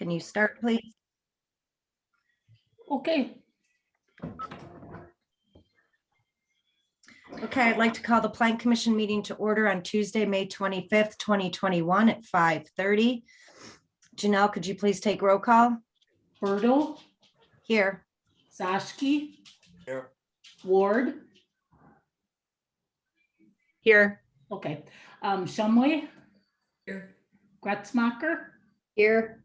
Can you start, please? Okay, Okay, I'd like to call the Plan Commission meeting to order on Tuesday, May 25th, 2021 at 5:30. Janelle, could you please take roll call? Bertle, Here. Zashki, Here. Ward, Here. okay, Shumway, Here. Gretzmacher, Here.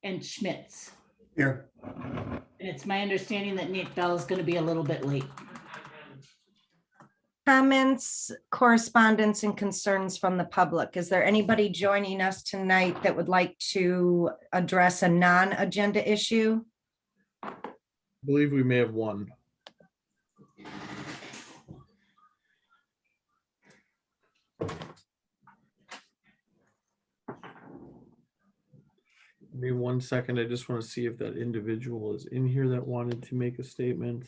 and Schmitz. Here. And it's my understanding that Nate Bell is going to be a little bit late. Comments, correspondence, and concerns from the public. Is there anybody joining us tonight that would like to address a non-agenda issue? I believe we may have one. Give me 1 second. I just want to see if that individual is in here that wanted to make a statement.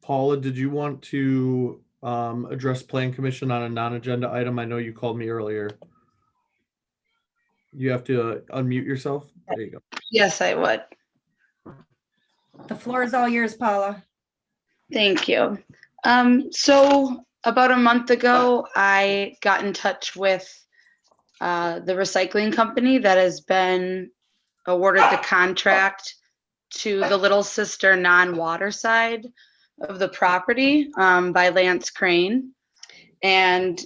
Paula, did you want to address Plan Commission on a non-agenda item? I know you called me earlier. You have to unmute yourself. There you go. Yes, I would. The floor is all yours, Paula. Thank you. So about a month ago, I got in touch with the recycling company that has been awarded the contract to the Little Sister non-water side of the property by Lance Crane. And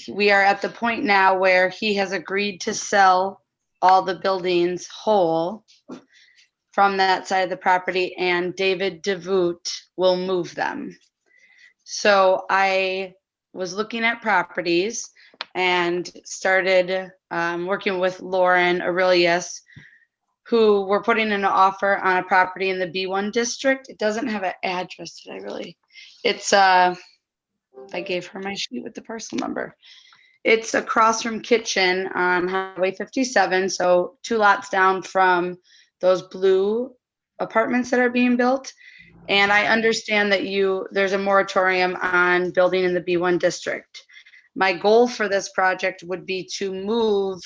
we are at the point now where he has agreed to sell all the buildings whole from that side of the property, and David DeVoot will move them. So I was looking at properties and started working with Lauren Aurelius, who were putting in an offer on a property in the B1 district. It doesn't have an address, did I really? It's, I gave her my sheet with the parcel number. It's across from Kitchen on Highway 57, so 2 lots down from those blue apartments that are being built. And I understand that there's a moratorium on building in the B1 district. My goal for this project would be to move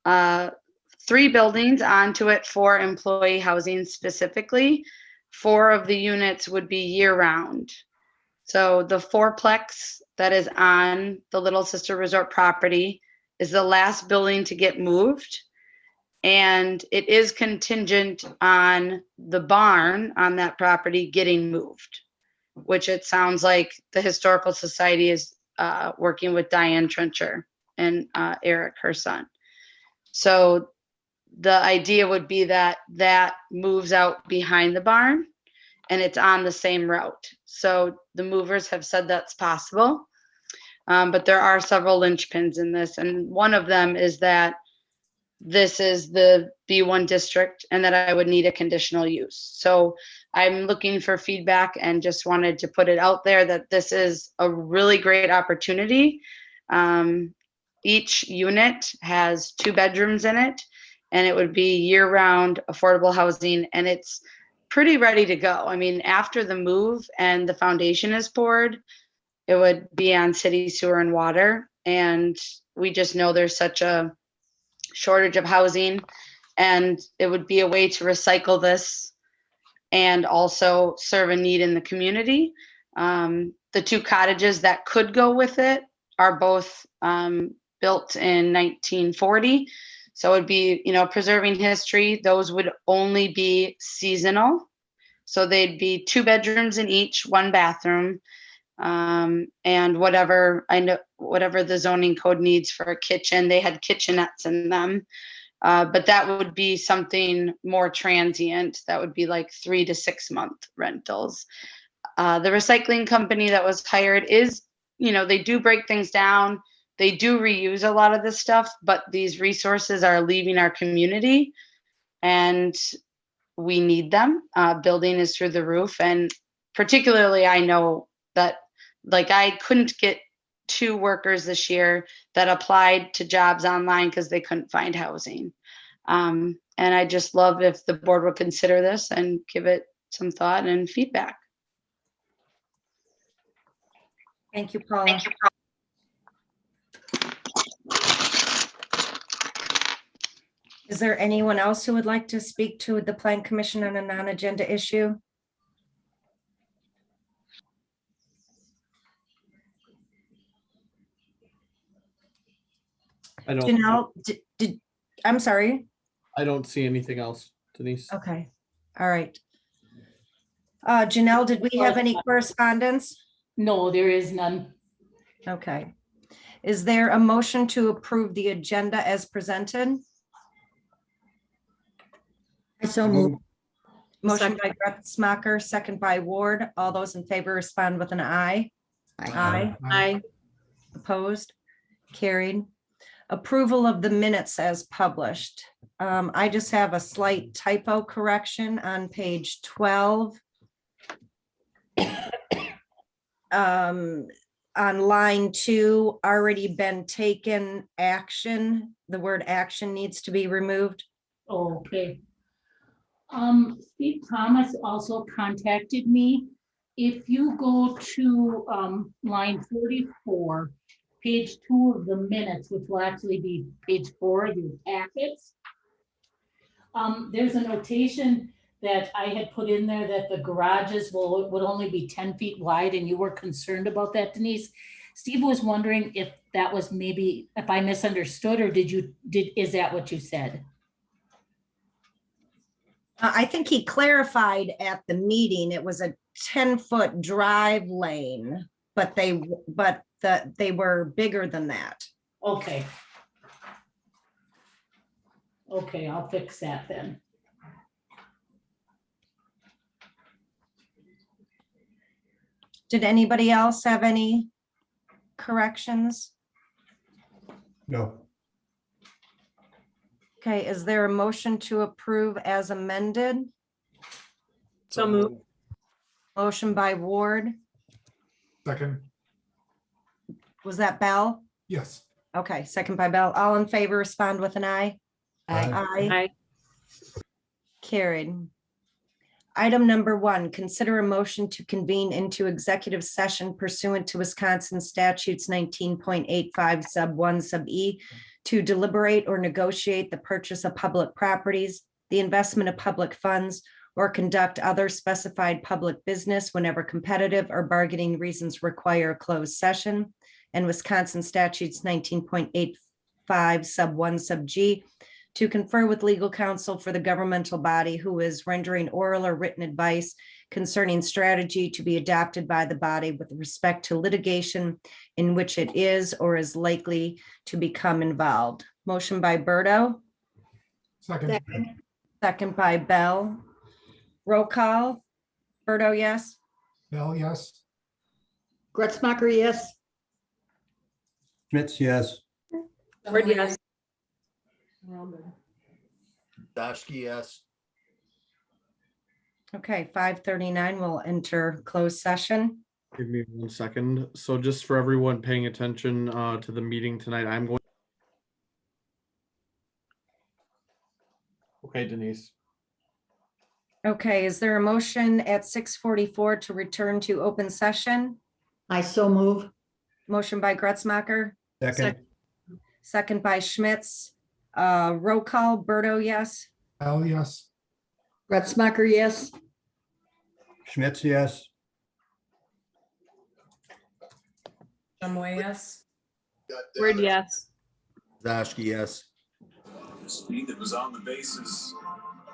3 buildings onto it for employee housing specifically. 4 of the units would be year-round. So the 4-plex that is on the Little Sister Resort property is the last building to get moved. And it is contingent on the barn on that property getting moved, which it sounds like the Historical Society is working with Diane Trencher and Eric, her son. So the idea would be that that moves out behind the barn and it's on the same route. So the movers have said that's possible, but there are several linchpins in this. And one of them is that this is the B1 district and that I would need a conditional use. So I'm looking for feedback and just wanted to put it out there that this is a really great opportunity. Each unit has 2 bedrooms in it, and it would be year-round affordable housing, and it's pretty ready to go. I mean, after the move and the foundation is poured, it would be on city sewer and water. And we just know there's such a shortage of housing, and it would be a way to recycle this and also serve a need in the community. The 2 cottages that could go with it are both built in 1940. So it would be, preserving history. Those would only be seasonal. So they'd be 2 bedrooms in each, 1 bathroom, and whatever the zoning code needs for a kitchen. They had kitchenettes in them, but that would be something more transient. That would be like 3 to 6 month rentals. The recycling company that was hired is, they do break things down. They do reuse a lot of this stuff, but these resources are leaving our community and we need them. Building is through the roof. And particularly, I know that I couldn't get 2 workers this year that applied to jobs online because they couldn't find housing. And I just love if the board would consider this and give it some thought and feedback. Thank you, Paula. Is there anyone else who would like to speak to the Plan Commission on a non-agenda issue? I don't, Janelle, I'm sorry. I don't see anything else, Denise. Okay, all right. Janelle, did we have any correspondence? No, there is none. Okay. Is there a motion to approve the agenda as presented? I so move. Motion by Gretzmacher, second by Ward. All those in favor respond with an aye. Aye. Aye. Opposed? Carried. Approval of the minutes as published. I just have a slight typo correction on page 12. On line 2, already been taken action. The word action needs to be removed. Okay. Steve Thomas also contacted me. If you go to line 44, page 2 of the minutes, which will actually be page 4 of your packets, there's a notation that I had put in there that the garages would only be 10 feet wide, and you were concerned about that, Denise. Steve was wondering if that was maybe, if I misunderstood, or is that what you said? I think he clarified at the meeting, it was a 10-foot drive lane, but they were bigger than that. Okay. Okay, I'll fix that then. Did anybody else have any corrections? No. Okay, is there a motion to approve as amended? So move. Motion by Ward. Second. Was that Bell? Yes. Okay, second by Bell. All in favor, respond with an aye. Aye. Aye. Carried. Item number 1, consider a motion to convene into executive session pursuant to Wisconsin statutes 19.85 sub 1 sub E to deliberate or negotiate the purchase of public properties, the investment of public funds, or conduct other specified public business whenever competitive or bargaining reasons require a closed session, and Wisconsin statutes 19.85 sub 1 sub G to confer with legal counsel for the governmental body who is rendering oral or written advice concerning strategy to be adopted by the body with respect to litigation in which it is or is likely to become involved. Motion by Berto, Second. second by Bell. Roll call. Berto, yes. Bell, yes. Gretzmacher, yes. Schmitz, yes. Ward, yes. Dashki, yes. Okay, 5:39, we'll enter closed session. Give me 1 second. So just for everyone paying attention to the meeting tonight, I'm going. Okay, Denise. Okay, is there a motion at 6:44 to return to open session? I so move. Motion by Gretzmacher, Second. second by Schmitz. Roll call, Berto, yes. Bell, yes. Gretzmacher, yes. Schmitz, yes. Yes. Word, yes. Dashki, yes. Speed that was on the bases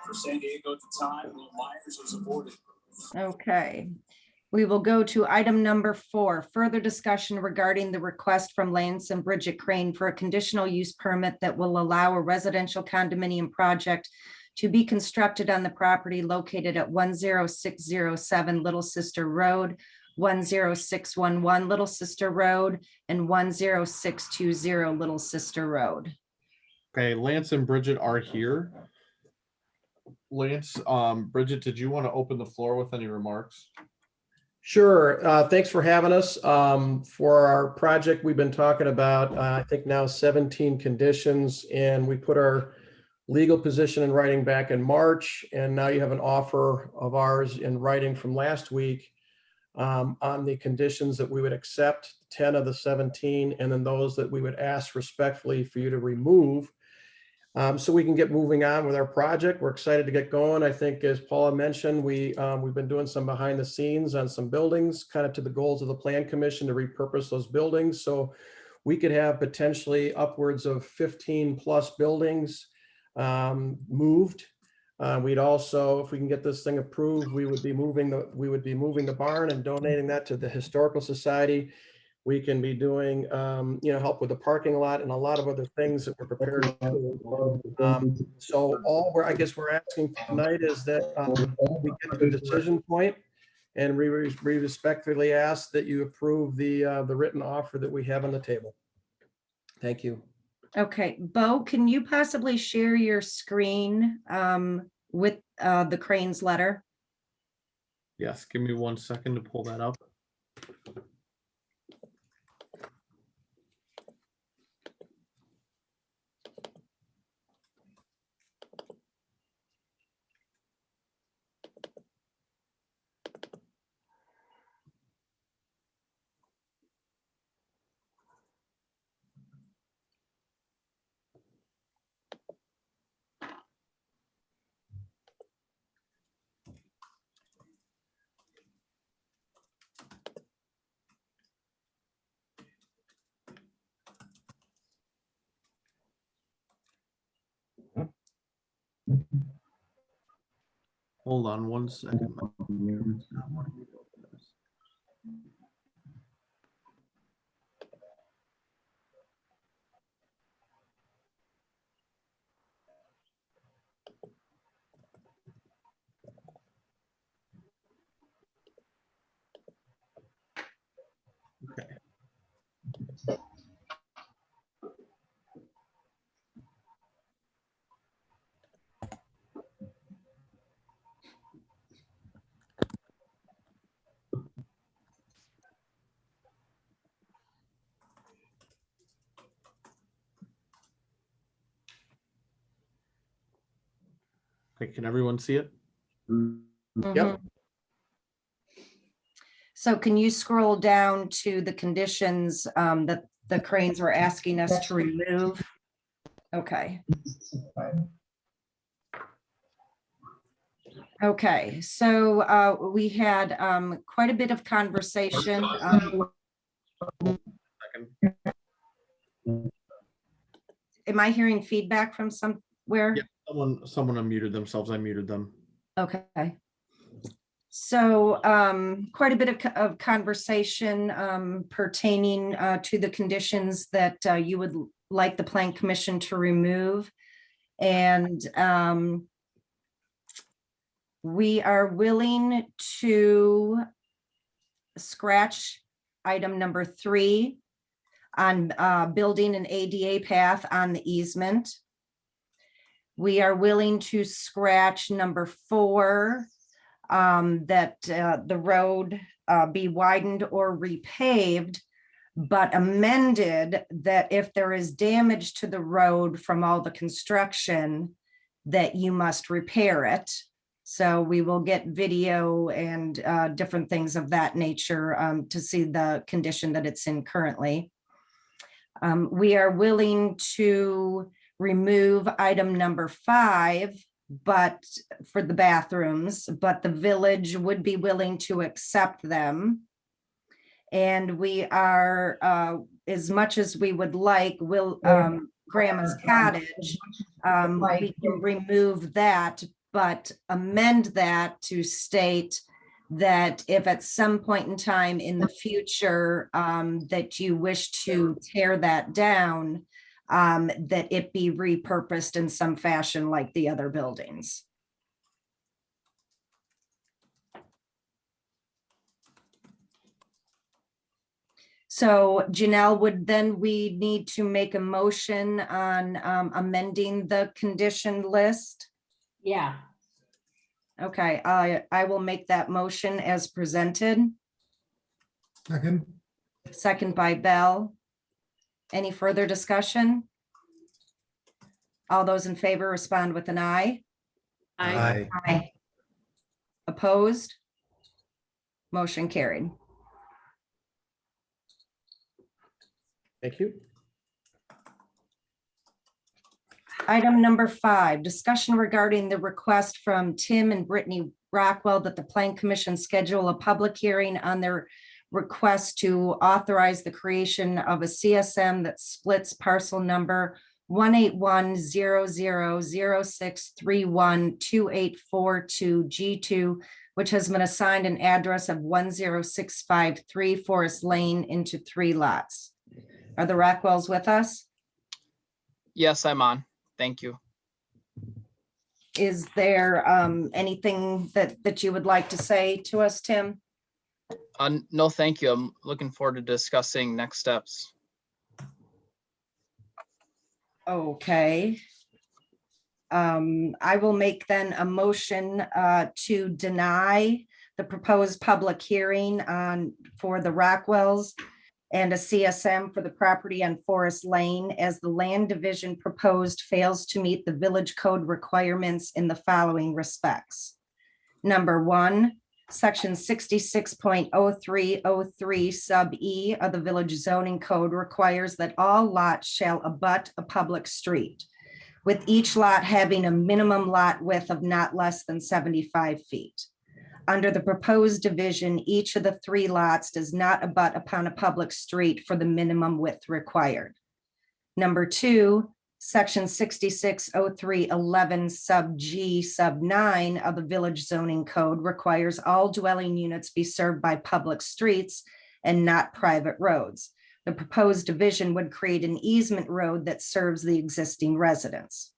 for San Diego at the time. Will Myers was aborted. Okay, we will go to item number 4, further discussion regarding the request from Lance and Bridget Crane for a conditional use permit that will allow a residential condominium project to be constructed on the property located at 10607 Little Sister Road, 10611 Little Sister Road, and 10620 Little Sister Road. Okay, Lance and Bridget are here. Lance, Bridget, did you want to open the floor with any remarks? Sure. Thanks for having us. For our project, we've been talking about, I think now 17 conditions, and we put our legal position in writing back in March, and now you have an offer of ours in writing from last week. on the conditions that we would accept, 10 of the 17, and then those that we would ask respectfully for you to remove. So we can get moving on with our project. We're excited to get going. I think, as Paula mentioned, we've been doing some behind the scenes on some buildings, kind of to the goals of the Plan Commission to repurpose those buildings. So we could have potentially upwards of 15 plus buildings moved. We'd also, if we can get this thing approved, we would be moving the barn and donating that to the Historical Society. We can be doing, help with the parking lot and a lot of other things that we're prepared to do. So I guess we're asking tonight is that we get to the decision point, and we respectfully ask that you approve the written offer that we have on the table. Thank you. Okay, Bo, can you possibly share your screen with the Cranes letter? Yes, give me 1 second to pull that up. Hold on 1 second. Okay. Okay, can everyone see it? Yep. So can you scroll down to the conditions that the Cranes were asking us to remove? Okay. Okay, so we had quite a bit of conversation. Am I hearing feedback from somewhere? Yeah, someone unmuted themselves. I muted them. Okay. So quite a bit of conversation pertaining to the conditions that you would like the Plan Commission to remove. And we are willing to scratch item number 3 on building an ADA path on the easement. We are willing to scratch number 4, that the road be widened or repaved, but amended that if there is damage to the road from all the construction, that you must repair it. So we will get video and different things of that nature to see the condition that it's in currently. We are willing to remove item number 5, but for the bathrooms, but the village would be willing to accept them. And we are, as much as we would like, Grandma's Cottage, we can remove that, but amend that to state that if at some point in time in the future that you wish to tear that down, that it be repurposed in some fashion like the other buildings. So Janelle, would then we need to make a motion on amending the condition list? Yeah. Okay, I will make that motion as presented. Second. Second by Bell. Any further discussion? All those in favor respond with an aye. Aye. Aye. Opposed? Motion carried. Thank you. Item number 5, discussion regarding the request from Tim and Brittany Rockwell that the Plan Commission schedule a public hearing on their request to authorize the creation of a CSM that splits parcel number 1810006312842 G2, which has been assigned an address of 10653 Forest Lane into 3 lots. Are the Rockwells with us? Yes, I'm on. Thank you. Is there anything that you would like to say to us, Tim? No, thank you. I'm looking forward to discussing next steps. Okay. I will make then a motion to deny the proposed public hearing for the Rockwells and a CSM for the property on Forest Lane, as the land division proposed fails to meet the village code requirements in the following respects. Number 1, section 66.0303 sub E of the village zoning code requires that all lots shall abut a public street, with each lot having a minimum lot width of not less than 75 feet. Under the proposed division, each of the 3 lots does not abut upon a public street for the minimum width required. Number 2, section 660311 sub G sub 9 of the village zoning code requires all dwelling units be served by public streets and not private roads. The proposed division would create an easement road that serves the existing residents.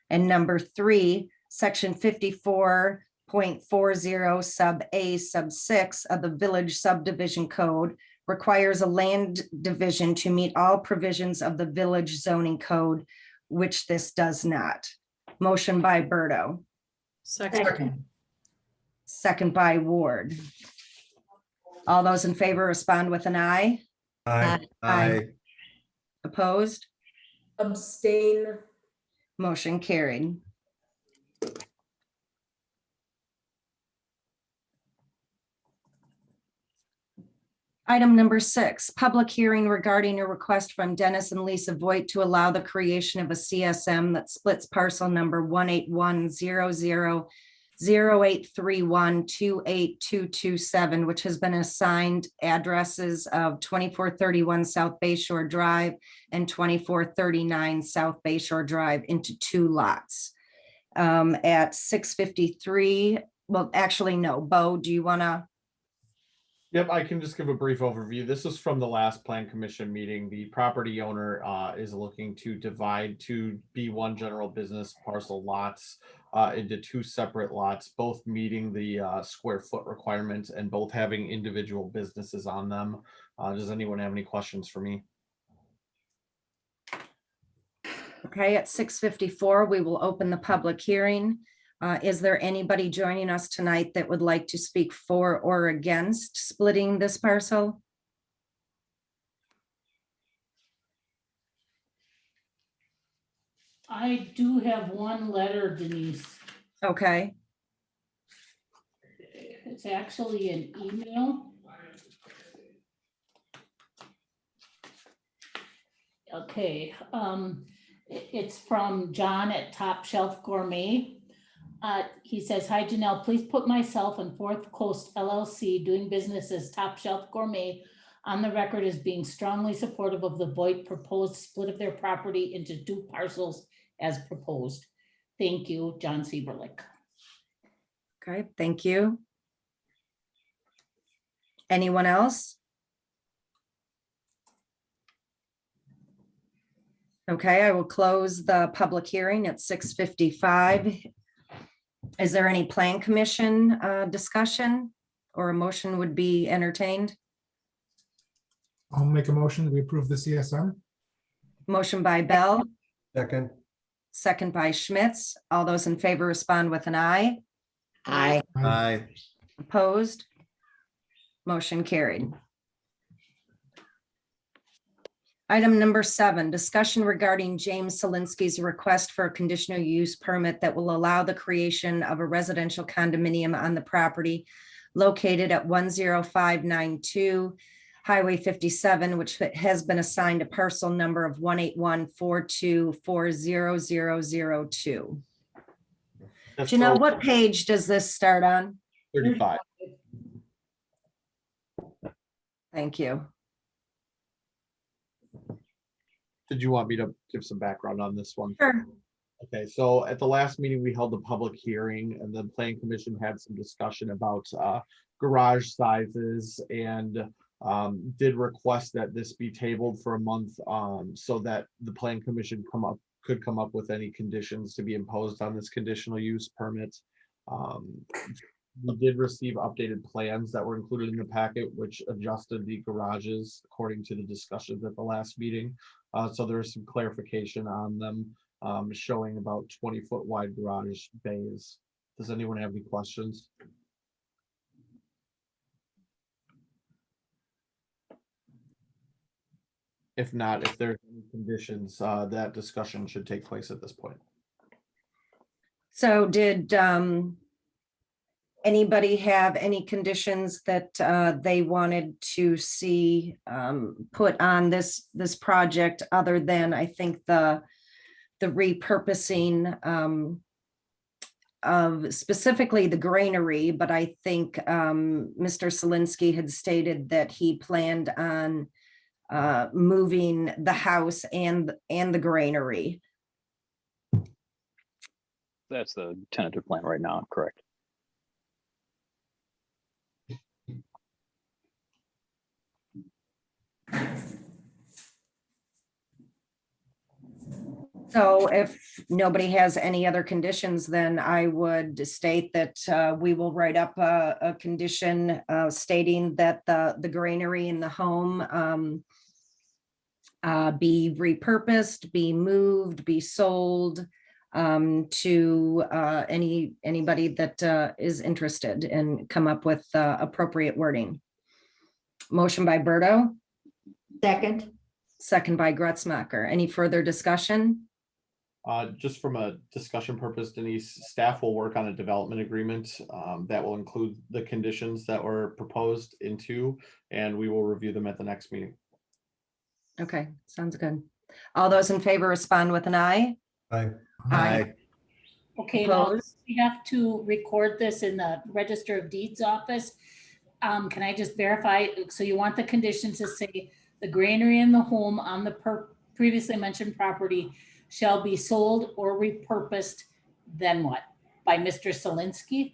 And number 3, section 54.40 sub A sub 6 of the village subdivision code requires a land division to meet all provisions of the village zoning code, which this does not. Motion by Berto. Second. Second by Ward. All those in favor respond with an aye. Aye. Opposed? Abstain. Motion carried. Item number 6, public hearing regarding a request from Dennis and Lisa Voigt to allow the creation of a CSM that splits parcel number 181000831282227, which has been assigned addresses of 2431 South Bay Shore Drive and 2439 South Bay Shore Drive into 2 lots. At 653, well, actually, no, Bo, do you want to? Yep, I can just give a brief overview. This is from the last Plan Commission meeting. The property owner is looking to divide 2 B1 general business parcel lots into 2 separate lots, both meeting the square foot requirements and both having individual businesses on them. Does anyone have any questions for me? Okay, at 6:54, we will open the public hearing. Is there anybody joining us tonight that would like to speak for or against splitting this parcel? I do have one letter, Denise. Okay, It's actually an email. Okay, it's from John at Top Shelf Gourmet. He says, "Hi Janelle, please put myself and Fourth Coast LLC doing business as Top Shelf Gourmet on the record as being strongly supportive of the Voigt proposed split of their property into 2 parcels as proposed. Thank you, John Sieberlich." okay, thank you. Anyone else? Okay, I will close the public hearing at 6:55. Is there any Plan Commission discussion or a motion would be entertained? I'll make a motion that we approve the CSM. Motion by Bell, Second. second by Schmitz. All those in favor respond with an aye. Aye. Aye. Opposed? Motion carried. Item number 7, discussion regarding James Solinsky's request for a conditional use permit that will allow the creation of a residential condominium on the property located at 10592 Highway 57, which has been assigned a parcel number of 18142400002. That's Janelle, for what page does this start on? 35. Thank you. Did you want me to give some background on this one? Sure. Okay, so at the last meeting, we held a public hearing and the planning commission had some discussion about garage sizes and did request that this be tabled for a month so that the planning commission could come up with any conditions to be imposed on this conditional use permit. We did receive updated plans that were included in the packet, which adjusted the garages according to the discussions at the last meeting. So there's some clarification on them, showing about 20-foot wide garage bays. Does anyone have any questions? If not, if there's any conditions, that discussion should take place at this point. So did anybody have any conditions that they wanted to see put on this project other than, I think, the repurposing of specifically the granary, but I think Mr. Selinsky had stated that he planned on moving the house and the granary. That's the tentative plan right now, correct? So if nobody has any other conditions, then I would state that we will write up a condition stating that the granary in the home be repurposed, be moved, be sold to anybody that is interested, and come up with appropriate wording. Motion by Berto. Second. Second by Gretzmacher. Any further discussion? Just from a discussion purpose, Denise, staff will work on a development agreement that will include the conditions that were proposed into, and we will review them at the next meeting. Okay, sounds good. All those in favor respond with an aye. Aye. Aye. Okay, now Opposed? we have to record this in the Register of Deeds office. Can I just verify? So you want the conditions to say the granary in the home on the previously mentioned property shall be sold or repurposed, then what? By Mr. Selinsky?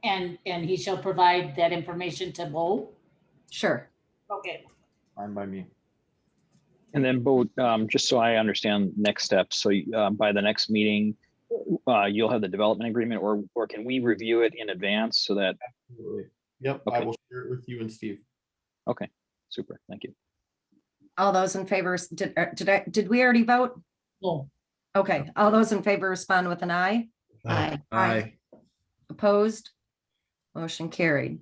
And he shall provide that information to Bo? Sure. Okay. Fine by me. And then Bo, just so I understand next steps, so by the next meeting, you'll have the development agreement, or can we review it in advance so that? Absolutely. Yep, Okay. I will share it with you and Steve. Okay, super, thank you. All those in favor, did we already vote? No. Okay, all those in favor respond with an aye. Aye. Opposed? Motion carried.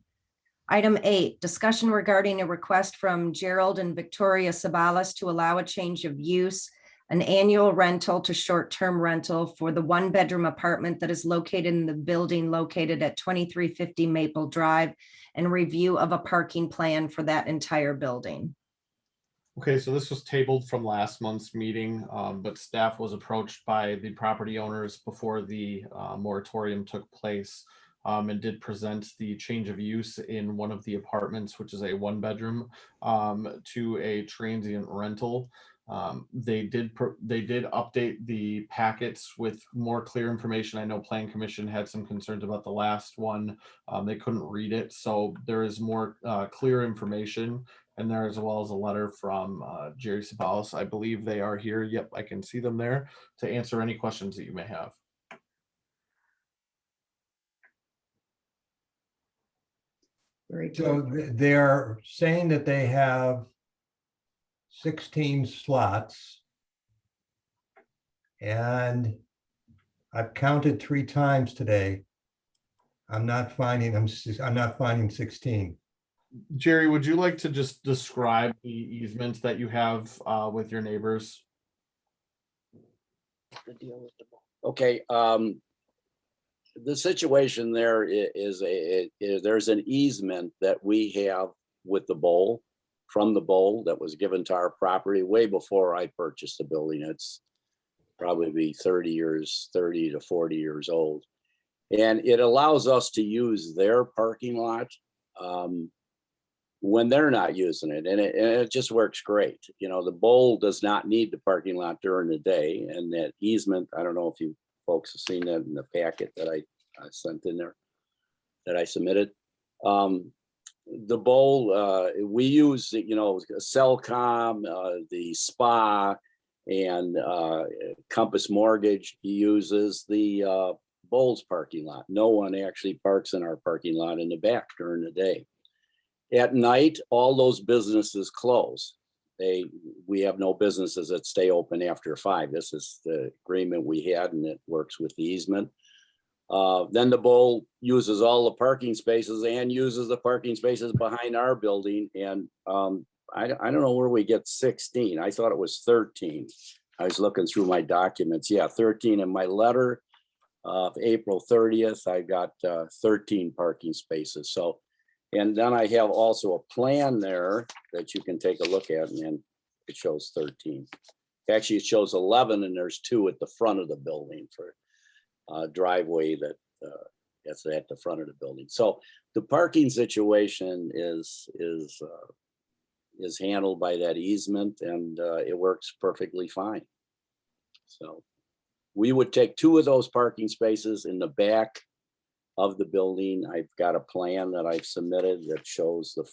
Item 8, discussion regarding a request from Gerald and Victoria Ceballos to allow a change of use, an annual rental to short-term rental for the one-bedroom apartment that is located in the building located at 2350 Maple Drive, and review of a parking plan for that entire building. Okay, so this was tabled from last month's meeting, but staff was approached by the property owners before the moratorium took place, and did present the change of use in one of the apartments, which is a one-bedroom, to a transient rental. They did update the packets with more clear information. I know Plan Commission had some concerns about the last one. They couldn't read it, so there is more clear information in there, as well as a letter from Jerry Ceballos. I believe they are here. Yep, I can see them there to answer any questions that you may have. Very So good. they're saying that they have 16 slots. And I've counted 3 times today. I'm not finding 16. Jerry, would you like to just describe the easements that you have with your neighbors? Okay, the situation there is there's an easement that we have with the bowl, from the bowl, that was given to our property way before I purchased the building. It's probably 30 to 40 years old. And it allows us to use their parking lot when they're not using it. And it just works great. You know, the bowl does not need the parking lot during the day. And that easement, I don't know if you folks have seen that in the packet that I sent in there, that I submitted. The bowl, we use, you know, Cellcom, the spa, and Compass Mortgage uses the Bowl's parking lot. No one actually parks in our parking lot in the back during the day. At night, all those businesses close. We have no businesses that stay open after 5. This is the agreement we had, and it works with the easement. Then the Bowl uses all the parking spaces and uses the parking spaces behind our building. And I don't know where we get 16. I thought it was 13. I was looking through my documents. Yeah, 13 in my letter of April 30th. I got 13 parking spaces. So, and then I have also a plan there that you can take a look at, and it shows 13. Actually, it shows 11, and there's 2 at the front of the building for driveway that's at the front of the building. So the parking situation is handled by that easement, and it works perfectly fine. So we would take 2 of those parking spaces in the back of the building. I've got a plan that I've submitted that shows the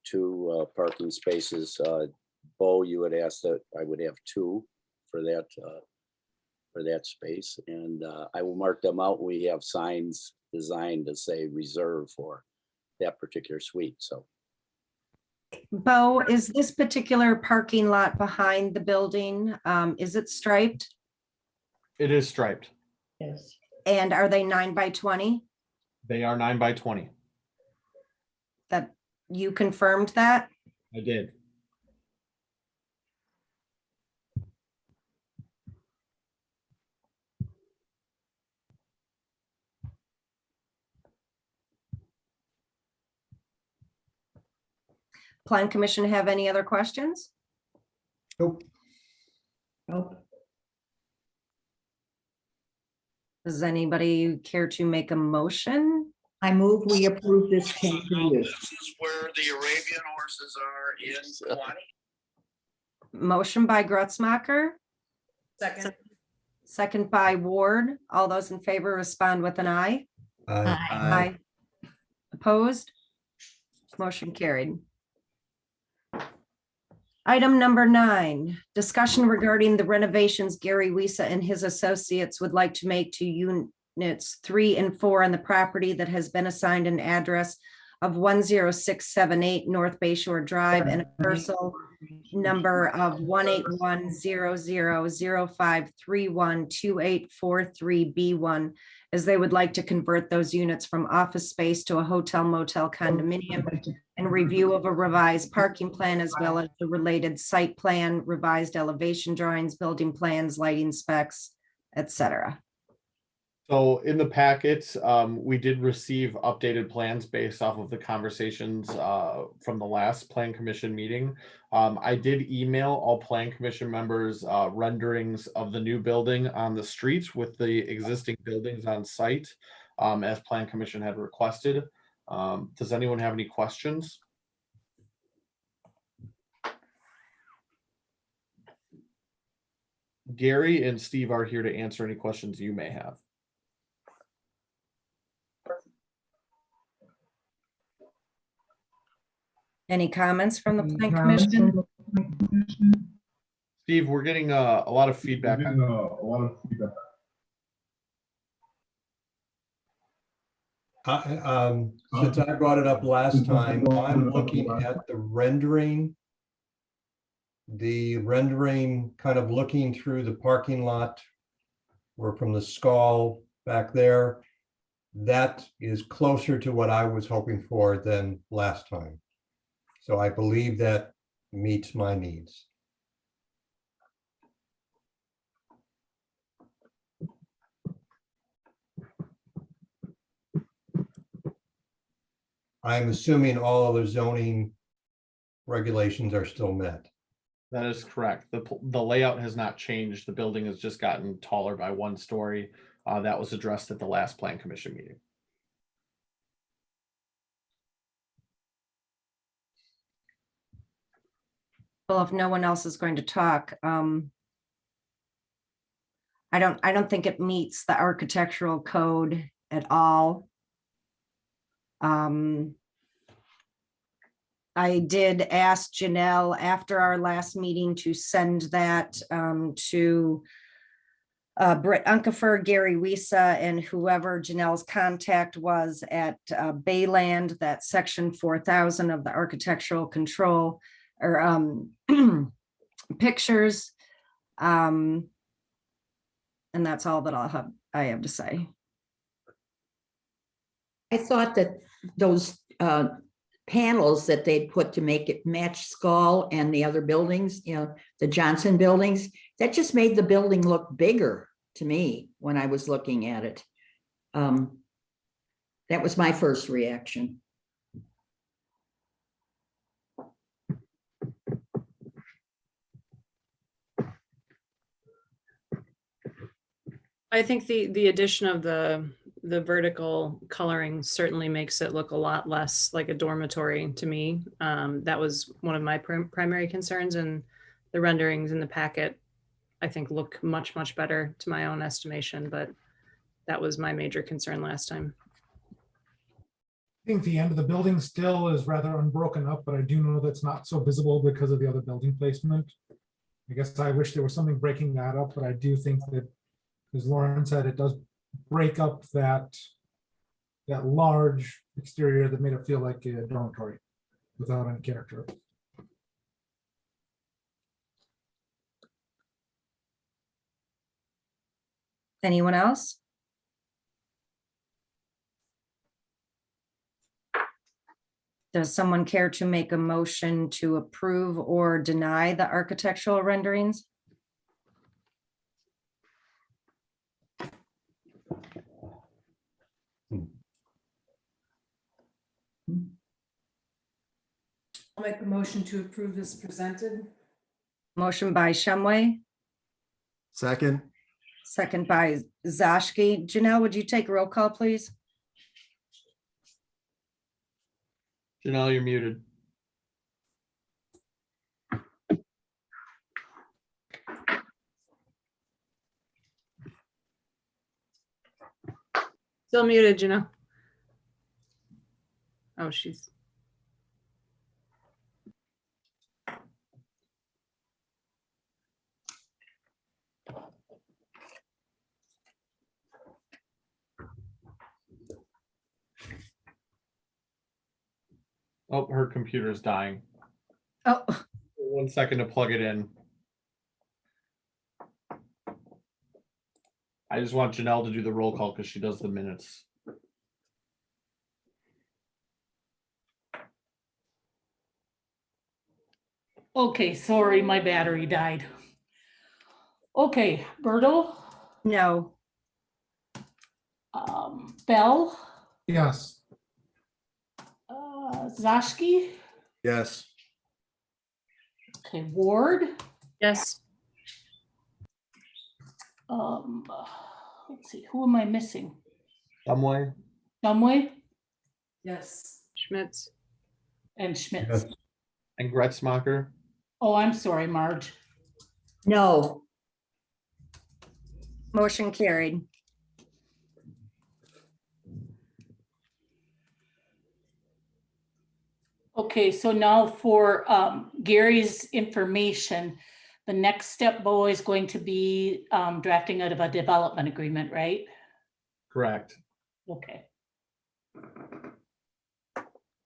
2 parking spaces. Bo, you would ask that I would have 2 for that space, and I will mark them out. We have signs designed to say reserve for that particular suite. So, Bo, is this particular parking lot behind the building, is it striped? It is striped. Yes. And are they 9 by 20? They are 9 by 20. That you confirmed that? I did. Plan Commission have any other questions? Nope. Nope. Does anybody care to make a motion? I move we approve this change of use. this is where the Arabian horses are in Kewanee. Motion by Gretzmacher, Second. second by Ward. All those in favor respond with an aye. Aye. Opposed? Motion carried. Item number 9, discussion regarding the renovations Gary Wiesa and his associates would like to make to units 3 and 4 on the property that has been assigned an address of 10678 North Bayshore Drive and a parcel number of 1810005312843B1, as they would like to convert those units from office space to a hotel motel condominium, and review of a revised parking plan as well as the related site plan, revised elevation drawings, building plans, lighting specs, etc. So in the packets, we did receive updated plans based off of the conversations from the last Plan Commission meeting. I did email all Plan Commission members renderings of the new building on the streets with the existing buildings on site, as Plan Commission had requested. Does anyone have any questions? Gary and Steve are here to answer any questions you may have. Any comments from the Plan Commission? Steve, we're getting a lot of feedback. Since I brought it up last time, I'm looking at the rendering kind of looking through the parking lot or from the skull back there. That is closer to what I was hoping for than last time. So I believe that meets my needs. I'm assuming all of the zoning regulations are still met. That is correct. The layout has not changed. The building has just gotten taller by 1 story. That was addressed at the last plan commission meeting. Well, if no one else is going to talk, I don't think it meets the architectural code at all. I did ask Janelle after our last meeting to send that to Britt Unkefer, Gary Wisa, and whoever Janelle's contact was at Bayland, that section 4000 of the architectural control or pictures. And that's all that I have to say. I thought that those panels that they'd put to make it match Skull and the other buildings, you know, the Johnson buildings, that just made the building look bigger to me when I was looking at it. That was my first reaction. I think the addition of the vertical coloring certainly makes it look a lot less like a dormitory to me. That was one of my primary concerns, and the renderings in the packet, I think, look much, much better to my own estimation, but that was my major concern last time. I think the end of the building still is rather unbroken up, but I do know that's not so visible because of the other building placement. I guess I wish there was something breaking that up, but I do think that, as Lauren said, it does break up that large exterior that made it feel like a dormitory without any character. Anyone else? Does someone care to make a motion to approve or deny the architectural renderings? I'll make a motion to approve as presented. Motion by Shumway, Second. second by Zashki. Janelle, would you take a roll call, please? Janelle, you're muted. Still muted, you know. Oh, she's. Oh, her computer's dying. Oh, 1 second to plug it in. I just want Janelle to do the roll call because she does the minutes. Okay, sorry, my battery died. Okay, Berto, no. Bell, Yes. Zashki, Yes. okay, Ward, Yes. let's see, who am I missing? Some way. Shumway Yes. Schmitz. and Schmitz. Yes. And Gretzmacher. Oh, I'm sorry, Marge. No, Motion carried. Okay, so now for Gary's information, the next step, Bo, is going to be drafting out of a development agreement, right? Correct. Okay.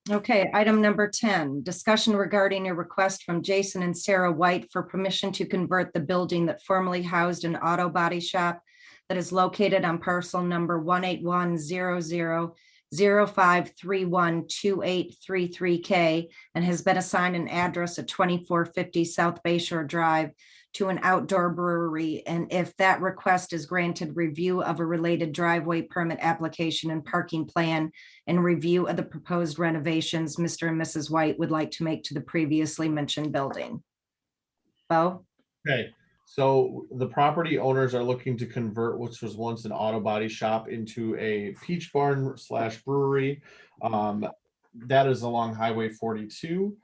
Okay, item number 10, discussion regarding a request from Jason and Sarah White for permission to convert the building that formerly housed an auto body shop that is located on parcel number 18100 05312833K and has been assigned an address at 2450 South Bayshore Drive to an outdoor brewery. And if that request is granted, review of a related driveway permit application and parking plan and review of the proposed renovations Mr. and Mrs. White would like to make to the previously mentioned building. Bo? Okay, so the property owners are looking to convert, which was once an auto body shop, into a peach barn / brewery. That is along Highway 42.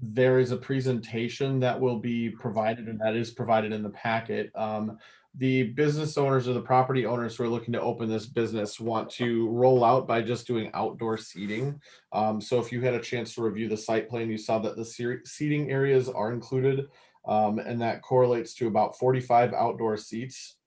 There is a presentation that will be provided, and that is provided in the packet. The business owners or the property owners who are looking to open this business want to roll out by just doing outdoor seating. So if you had a chance to review the site plan, you saw that the seating areas are included, and that correlates to about 45 outdoor seats.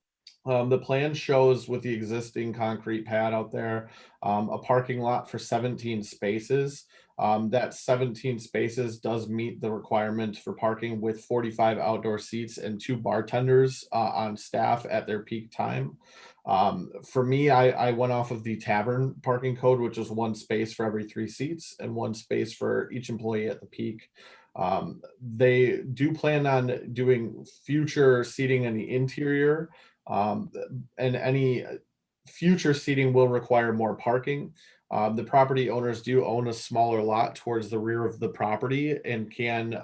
The plan shows, with the existing concrete pad out there, a parking lot for 17 spaces. That 17 spaces does meet the requirement for parking with 45 outdoor seats and 2 bartenders on staff at their peak time. For me, I went off of the tavern parking code, which is 1 space for every 3 seats and 1 space for each employee at the peak. They do plan on doing future seating in the interior, and any future seating will require more parking. The property owners do own a smaller lot towards the rear of the property and can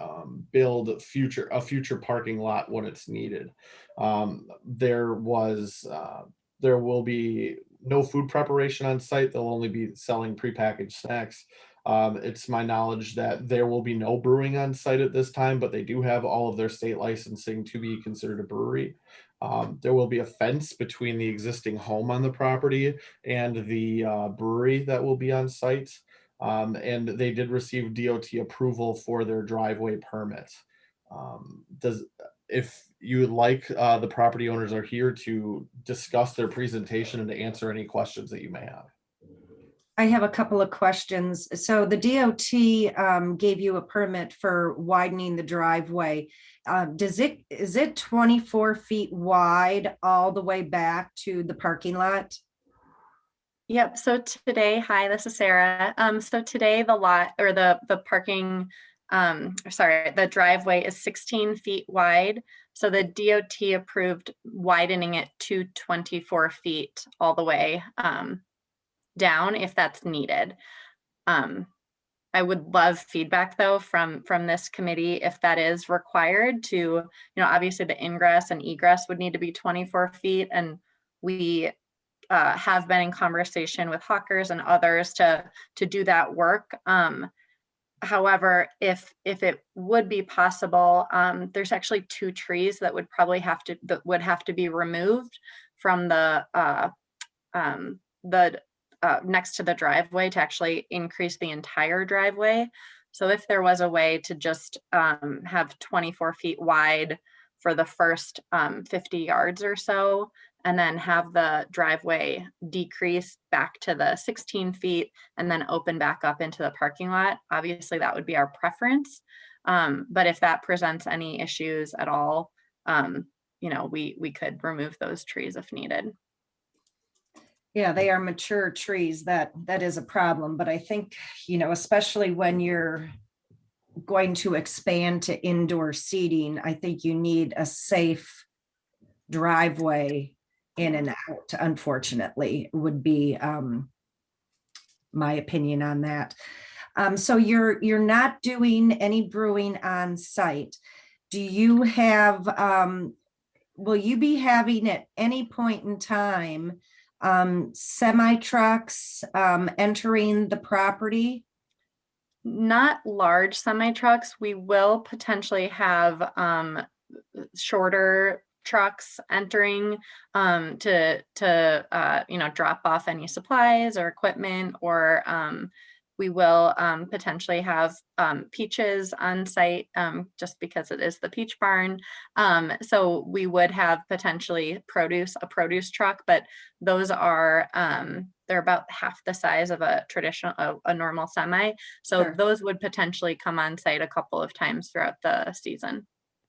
build a future parking lot when it's needed. There will be no food preparation on site. They'll only be selling prepackaged snacks. It's my knowledge that there will be no brewing on site at this time, but they do have all of their state licensing to be considered a brewery. There will be a fence between the existing home on the property and the brewery that will be on site. And they did receive DOT approval for their driveway permit. If you would like, the property owners are here to discuss their presentation and to answer any questions that you may have. I have a couple of questions. So the DOT gave you a permit for widening the driveway. Is it 24 feet wide all the way back to the parking lot? Yep. So today, hi, this is Sarah. So today the lot or the parking, the driveway is 16 feet wide. So the DOT approved widening it to 24 feet all the way down if that's needed. I would love feedback though from this committee if that is required to, obviously the ingress and egress would need to be 24 feet, and we have been in conversation with hawkers and others to do that work. However, if it would be possible, there's actually 2 trees that would probably have to be removed from the next to the driveway to actually increase the entire driveway. So if there was a way to just have 24 feet wide for the first 50 yards or so, and then have the driveway decrease back to the 16 feet and then open back up into the parking lot, obviously that would be our preference. But if that presents any issues at all, we could remove those trees if needed. Yeah, they are mature trees. That is a problem. But I think, especially when you're going to expand to indoor seating, I think you need a safe driveway in and out, unfortunately, would be my opinion on that. So you're not doing any brewing on site. Do you have, will you be having at any point in time semi trucks entering the property? Not large semi trucks. We will potentially have shorter trucks entering to drop off any supplies or equipment, or we will potentially have peaches on site just because it is the peach barn. So we would have potentially a produce truck, but those are they're about half the size of a normal semi. So Sure. Those would potentially come on site a couple of times throughout the season.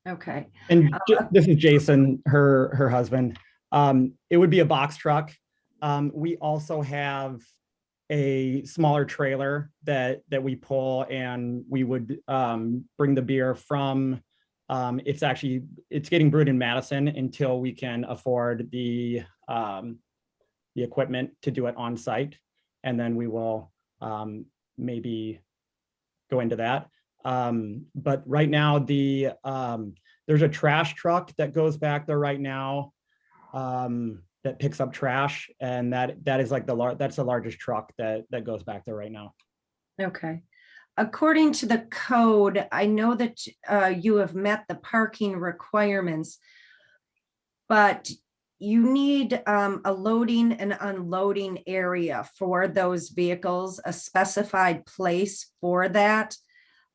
Okay. And this is Jason, her husband. It would be a box truck. We also have a smaller trailer that we pull, and we would bring the beer from, it's getting brewed in Madison until we can afford the equipment to do it on site. And then we will maybe go into that. But right now, there's a trash truck that goes back there right now that picks up trash, and that is like that's the largest truck that goes back there right now. Okay. According to the code, I know that you have met the parking requirements, but you need a loading and unloading area for those vehicles, a specified place for that.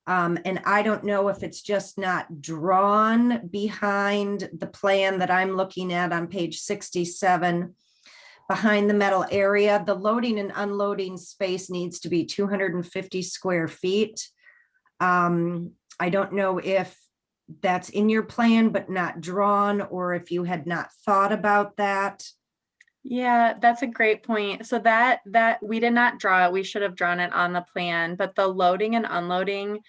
And I don't know if it's just not drawn behind the plan that I'm looking at on page 67. Behind the metal area, the loading and unloading space needs to be 250 square feet. I don't know if that's in your plan but not drawn, or if you had not thought about that. Yeah, that's a great point. So that we did not draw it. We should have drawn it on the plan, but the loading and unloading,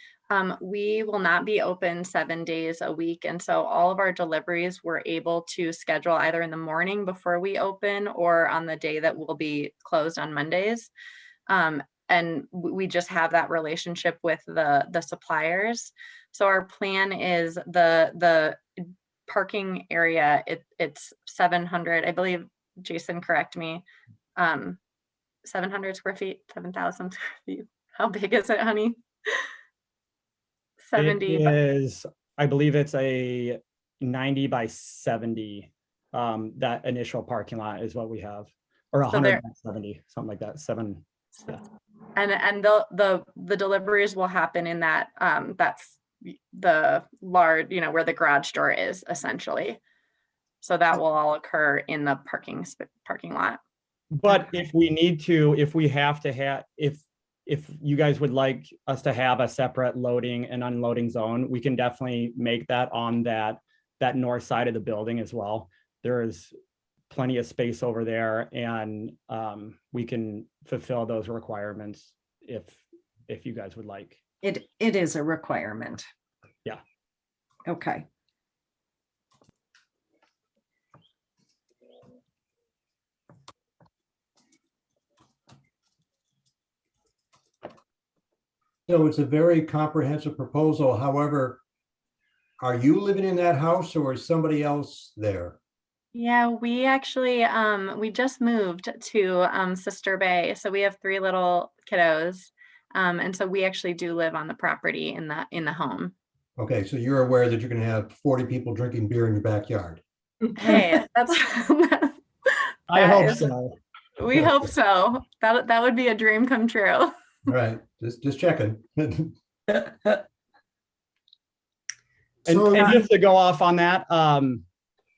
we will not be open 7 days a week. And so all of our deliveries we're able to schedule either in the morning before we open or on the day that we'll be closed on Mondays. And we just have that relationship with the suppliers. So our plan is the parking area, it's 700, I believe, Jason, correct me, 700 square feet, 7,000 square feet. How big is it, honey? 70. It is, I believe it's a 90 by 70. That initial parking lot is what we have, or 100 by 70, something like that. Yeah. And the deliveries will happen in that, that's the large, where the garage door is essentially. So that will all occur in the parking lot. But if we need to, if we have to have, if you guys would like us to have a separate loading and unloading zone, we can definitely make that on that north side of the building as well. There is plenty of space over there, and we can fulfill those requirements if you guys would like. It is a requirement. Yeah. Okay. So it's a very comprehensive proposal. However, are you living in that house or is somebody else there? Yeah, we actually, we just moved to Sister Bay. So we have 3 little kiddos. And so we actually do live on the property in the home. Okay, so you're aware that you're going to have 40 people drinking beer in your backyard. Hey, that's I hope so. We hope so. That would be a dream come true. All right, just checking. And just to go off on that,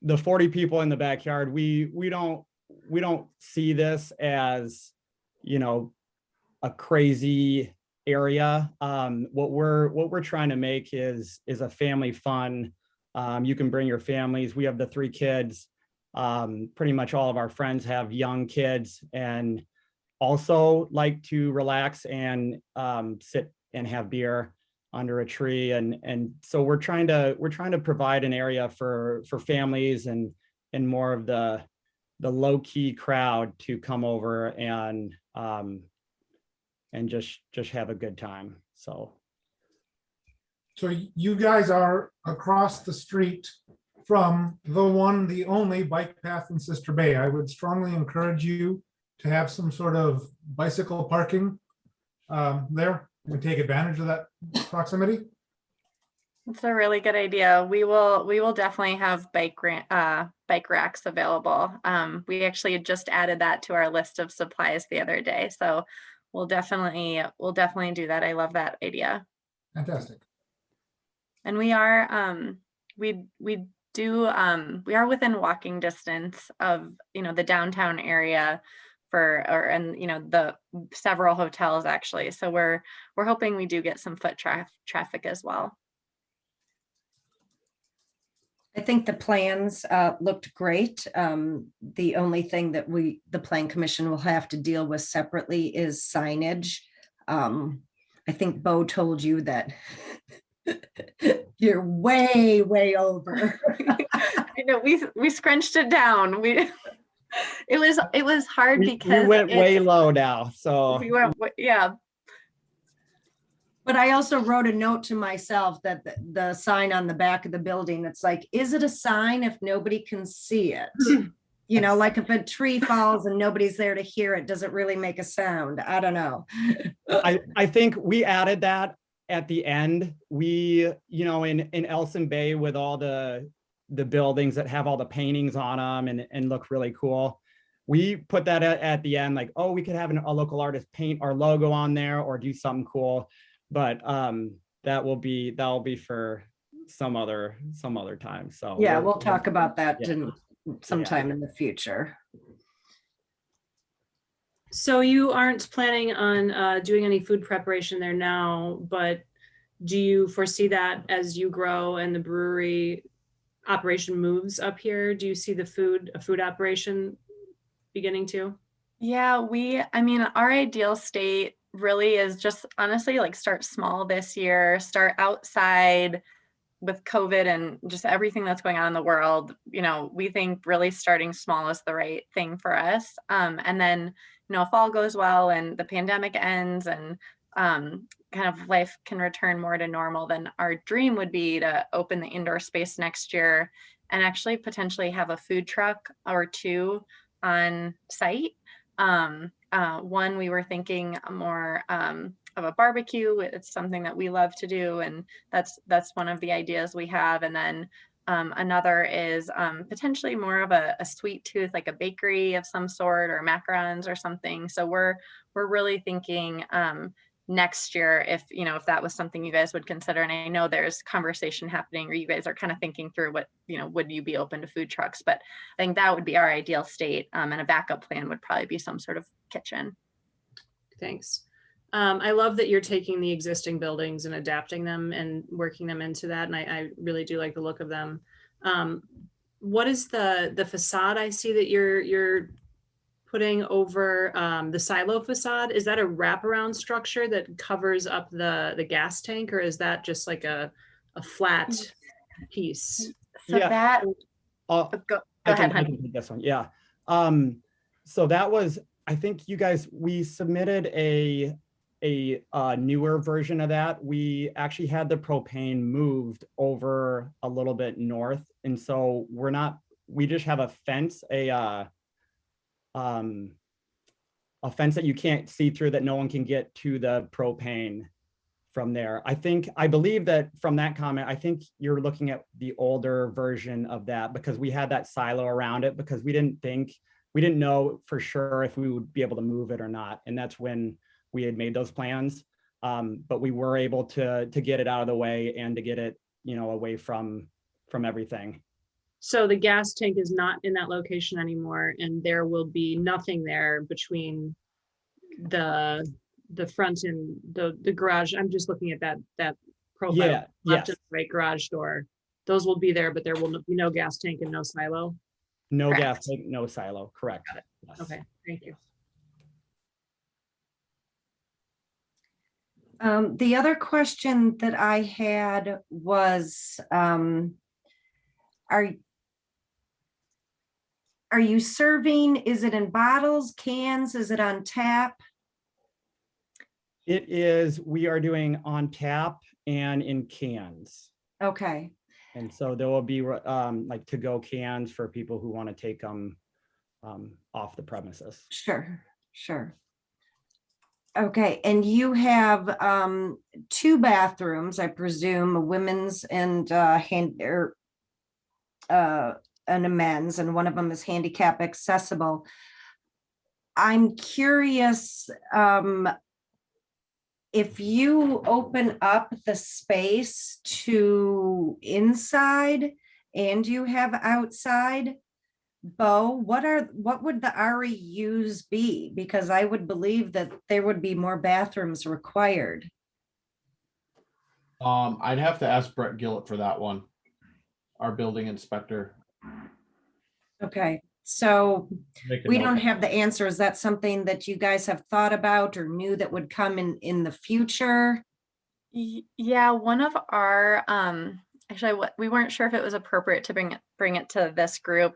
the 40 people in the backyard, we don't see this as, a crazy area. What we're trying to make is a family fun. You can bring your families. We have the 3 kids. Pretty much all of our friends have young kids and also like to relax and sit and have beer under a tree, and so we're trying to provide an area for families and more of the low-key crowd to come over and just have a good time. So you guys are across the street from the one, the only bike path in Sister Bay. I would strongly encourage you to have some sort of bicycle parking there and take advantage of that proximity. It's a really good idea. We will definitely have bike racks available. We actually just added that to our list of supplies the other day. So we'll definitely do that. I love that idea. Fantastic. And we are we are within walking distance of the downtown area and the several hotels actually. So we're hoping we do get some foot traffic as well. I think the plans looked great. The only thing that the plan commission will have to deal with separately is signage. I think Bo told you that you're way, way over. I know we scrunched it down. It was hard We because went way it's- low now, so. we went, yeah. But I also wrote a note to myself that the sign on the back of the building, it's like, is it a sign if nobody can see it? You know, like if a tree falls and nobody's there to hear it, does it really make a sound? I don't know. I think we added that at the end. We, you know, in Elson Bay with all the buildings that have all the paintings on them and look really cool. We put that at the end, like, oh, we could have a local artist paint our logo on there or do something cool. But that'll be for some other time. So Yeah, we'll talk about that Yeah. sometime in the future. So you aren't planning on doing any food preparation there now, but do you foresee that as you grow and the brewery operation moves up here? Do you see a food operation beginning to? Yeah, I mean, our ideal state really is just honestly like start small this year, start outside with COVID and just everything that's going on in the world. You know, we think really starting small is the right thing for us. And then, you know, if all goes well and the pandemic ends and kind of life can return more to normal, then our dream would be to open the indoor space next year and actually potentially have a food truck or two on site. One, we were thinking more of a barbecue. It's something that we love to do, and that's one of the ideas we have. And then another is potentially more of a sweet tooth, like a bakery of some sort or macarons or something. So we're really thinking next year if that was something you guys would consider. And I know there's conversation happening or you guys are kind of thinking through what, would you be open to food trucks? But I think that would be our ideal state, and a backup plan would probably be some sort of kitchen. Thanks. I love that you're taking the existing buildings and adapting them and working them into that. And I really do like the look of them. What is the facade I see that you're putting over the silo facade? Is that a wraparound structure that covers up the gas tank, or is that just like a flat piece? So that go ahead, I can take this one. Yeah. So that was, I think you guys, we submitted a newer version of that. We actually had the propane moved over a little bit north. And so we just have a fence, a fence that you can't see through, that no one can get to the propane from there. I believe that from that comment, I think you're looking at the older version of that, because we had that silo around it because we didn't know for sure if we would be able to move it or not. And that's when we had made those plans. But we were able to get it out of the way and to get it, away from everything. So the gas tank is not in that location anymore, and there will be nothing there between the front and the garage. I'm just looking at that profile. Yeah, left yes. and right garage door. Those will be there, but there will be no gas tank and no silo. No Correct. gas tank, no silo. Correct. Got it. Yes. Okay, thank you. The other question that I had was, are you serving, is it in bottles, cans, is it on tap? It is, we are doing on tap and in cans. Okay, And so there will be like to-go cans for people who want to take them off the premises. sure. Okay, and you have 2 bathrooms, I presume, a women's and and a men's, and one of them is handicap accessible. I'm curious, if you open up the space to inside and you have outside, Bo, what would the REUs be? Because I would believe that there would be more bathrooms required. I'd have to ask Brett Gillett for that one. our building inspector. Okay, so Make a we note. don't have the answer. Is that something that you guys have thought about or knew that would come in the future? Yeah, one of our, actually, we weren't sure if it was appropriate to bring it to this group.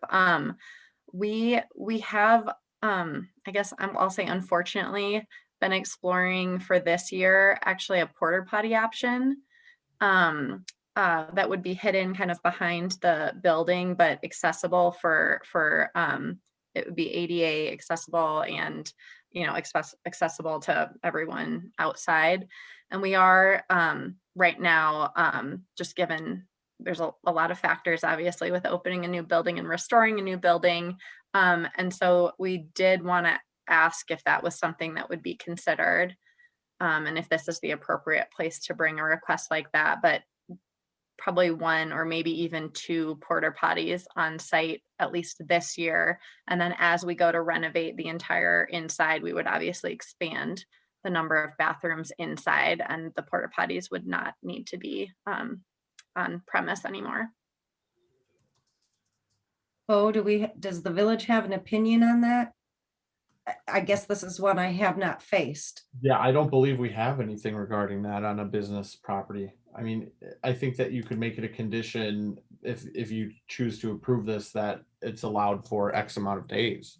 We have, I guess I'll say unfortunately, been exploring for this year, actually a porta potty option. That would be hidden kind of behind the building, but accessible for it would be ADA accessible and, you know, accessible to everyone outside. And we are right now, just given there's a lot of factors, obviously, with opening a new building and restoring a new building. And so we did want to ask if that was something that would be considered, and if this is the appropriate place to bring a request like that. But probably one or maybe even two porta potties on site, at least this year. And then as we go to renovate the entire inside, we would obviously expand the number of bathrooms inside, and the porta potties would not need to be on premise anymore. Oh, does the village have an opinion on that? I guess this is one I have not faced. Yeah, I don't believe we have anything regarding that on a business property. I mean, I think that you could make it a condition if you choose to approve this, that it's allowed for X amount of days.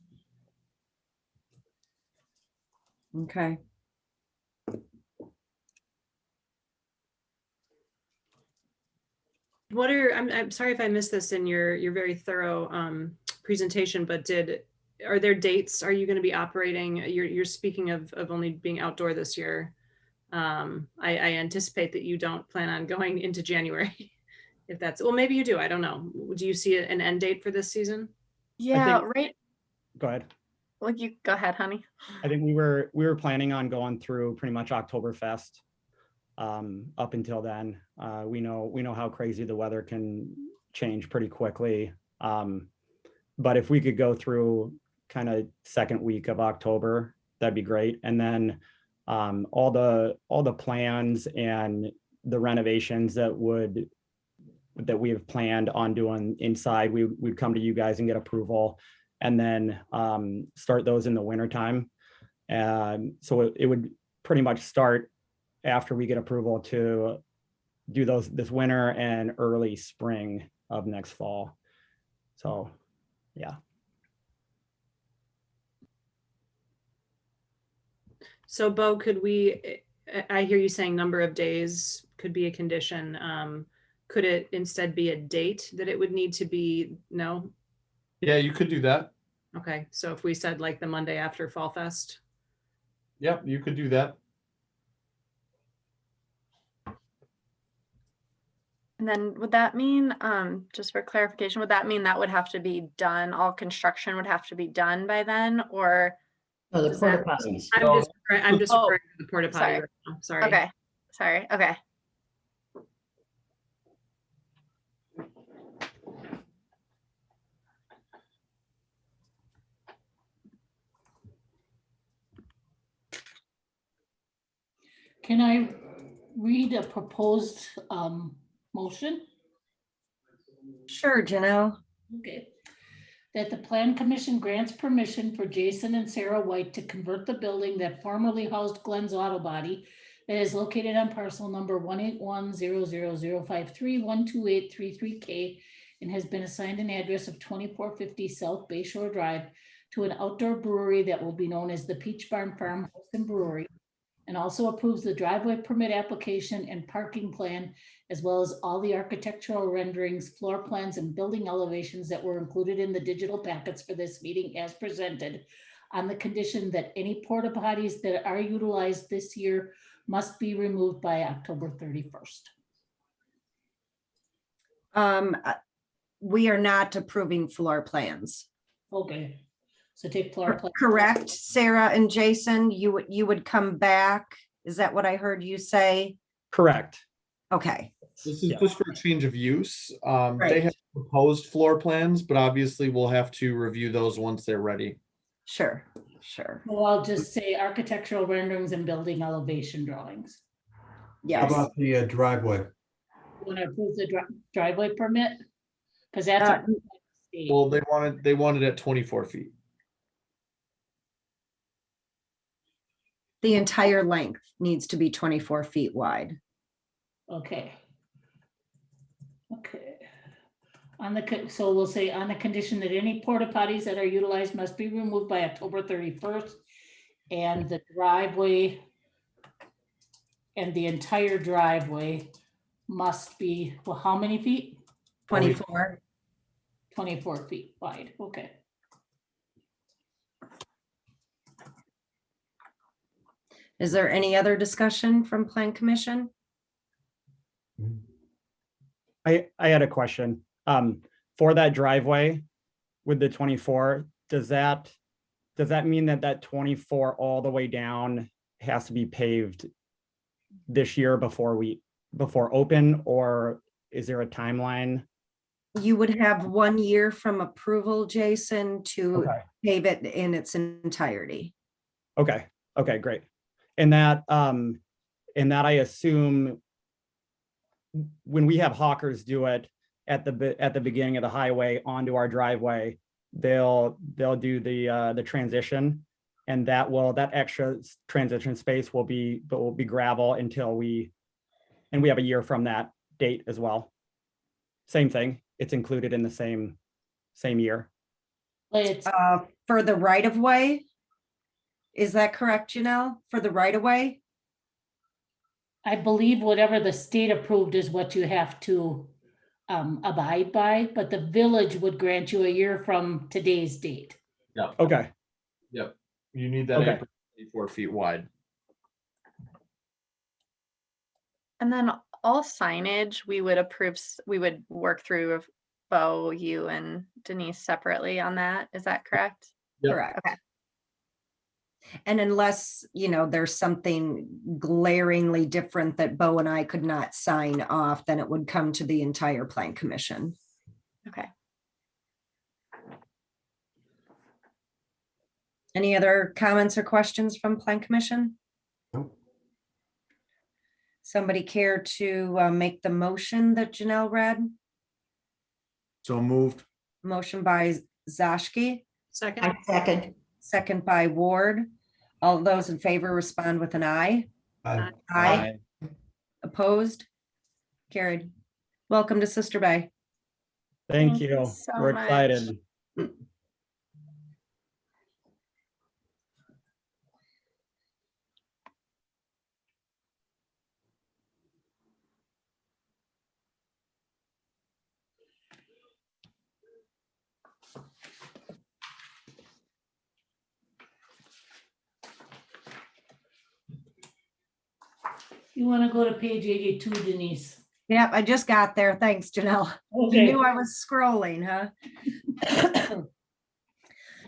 Okay. What are, I'm sorry if I missed this in your very thorough presentation, but are there dates? Are you going to be operating? You're speaking of only being outdoor this year. I anticipate that you don't plan on going into January. If that's, well, maybe you do. I don't know. Do you see an end date for this season? Yeah, right. Go ahead. Well, you go ahead, honey. I think we were planning on going through pretty much Oktoberfest. Up until then, we know how crazy the weather can change pretty quickly. But if we could go through kind of second week of October, that'd be great. And then all the plans and the renovations that we have planned on doing inside, we'd come to you guys and get approval, and then start those in the wintertime. And so it would pretty much start after we get approval to do those this winter and early spring of next fall. So, yeah. So Bo, I hear you saying number of days could be a condition. Could it instead be a date that it would need to be? No? Yeah, you could do that. Okay, so if we said like the Monday after Fall Fest? Yep, you could do that. And then would that mean, just for clarification, would that mean that would have to be done, all construction would have to be done by then, or? Oh, the does porta that- potties. I'm just Oh, referring to the porta potty sorry. right now. Sorry. Okay, sorry, okay. Can I read a proposed motion? Sure, Janelle. Okay. That the Plan Commission grants permission for Jason and Sarah White to convert the building that formerly housed Glenn's Auto Body that is located on parcel number 1810053128833K and has been assigned an address of 2450 South Bay Shore Drive to an outdoor brewery that will be known as the Peach Barn Farmhouse and Brewery, and also approves the driveway permit application and parking plan, as well as all the architectural renderings, floor plans, and building elevations that were included in the digital packets for this meeting as presented, on the condition that any porta potties that are utilized this year must be removed by October 31st. We are not approving floor plans. Okay, so take floor plans. Correct, Sarah and Jason, you would come back. Is that what I heard you say? Correct. Okay. This is Yeah. just for a change of use. They Right. have proposed floor plans, but obviously we'll have to review those once they're ready. Sure. Well, I'll just say architectural renderings and building elevation drawings. How Yes. about the driveway? Want to approve the driveway permit? Because that's. a state. Well, they wanted it 24 feet. The entire length needs to be 24 feet wide. Okay. Okay. So we'll say on the condition that any porta potties that are utilized must be removed by October 31st. And the driveway and the entire driveway must be, well, how many feet? 24. 24 feet wide, okay. Is there any other discussion from Plan Commission? I had a question. For that driveway with the 24, does that mean that 24 all the way down has to be paved this year before open, or is there a timeline? You would have 1 year from approval, Jason, to Okay. pave it in its entirety. Okay, great. And that I assume when we have hawkers do it at the beginning of the highway onto our driveway, they'll do the transition, and that extra transition space will be gravel until we have a year from that date as well. Same thing. It's included in the same year. But it's, For the right of way, is that correct, Janelle? For the right of way? I believe whatever the state approved is what you have to abide by, but the village would grant you a year from today's date. Yeah. Okay. Yep. You need that Okay. apron 24 feet wide. And then all signage, we would work through with Bo, you and Denise separately on that. Is that correct? Yep. Correct. Okay. And unless, there's something glaringly different that Bo and I could not sign off, then it would come to the entire Plan Commission. Okay. Any other comments or questions from Plan Commission? Nope. Somebody care to make the motion that Janelle read? So moved. Motion by Zashki, Second. I second. second by Ward. All those in favor respond with an aye. Aye. Aye. Opposed? Carried. Welcome to Sister Bay. Thank Thank you you. so We're much. excited. You want to go to page 82, Denise? Yep, I just got there. Thanks, Janelle. You Okay. knew I was scrolling, huh?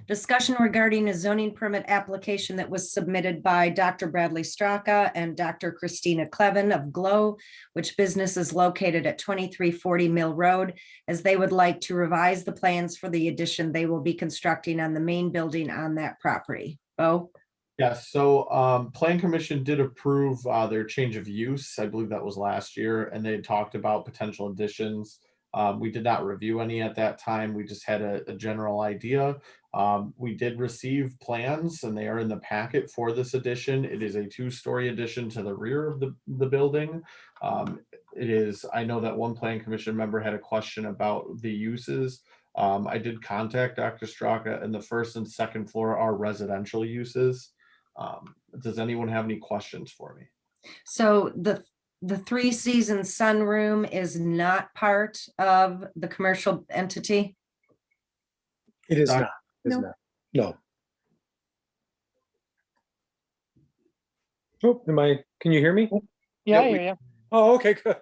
Discussion regarding a zoning permit application that was submitted by Dr. Bradley Straka and Dr. Christina Clevin of Glow, which business is located at 2340 Mill Road, as they would like to revise the plans for the addition they will be constructing on the main building on that property. Bo? Yes, so Plan Commission did approve their change of use. I believe that was last year, and they talked about potential additions. We did not review any at that time. We just had a general idea. We did receive plans, and they are in the packet for this addition. It is a 2-story addition to the rear of the building. I know that one Plan Commission member had a question about the uses. I did contact Dr. Straka, and the first and second floor are residential uses. Does anyone have any questions for me? So the 3-season sunroom is not part of the commercial entity? It is Doc- not. It's No. not. No. Oh, can you hear me? Yeah, I hear you. Oh, okay, good.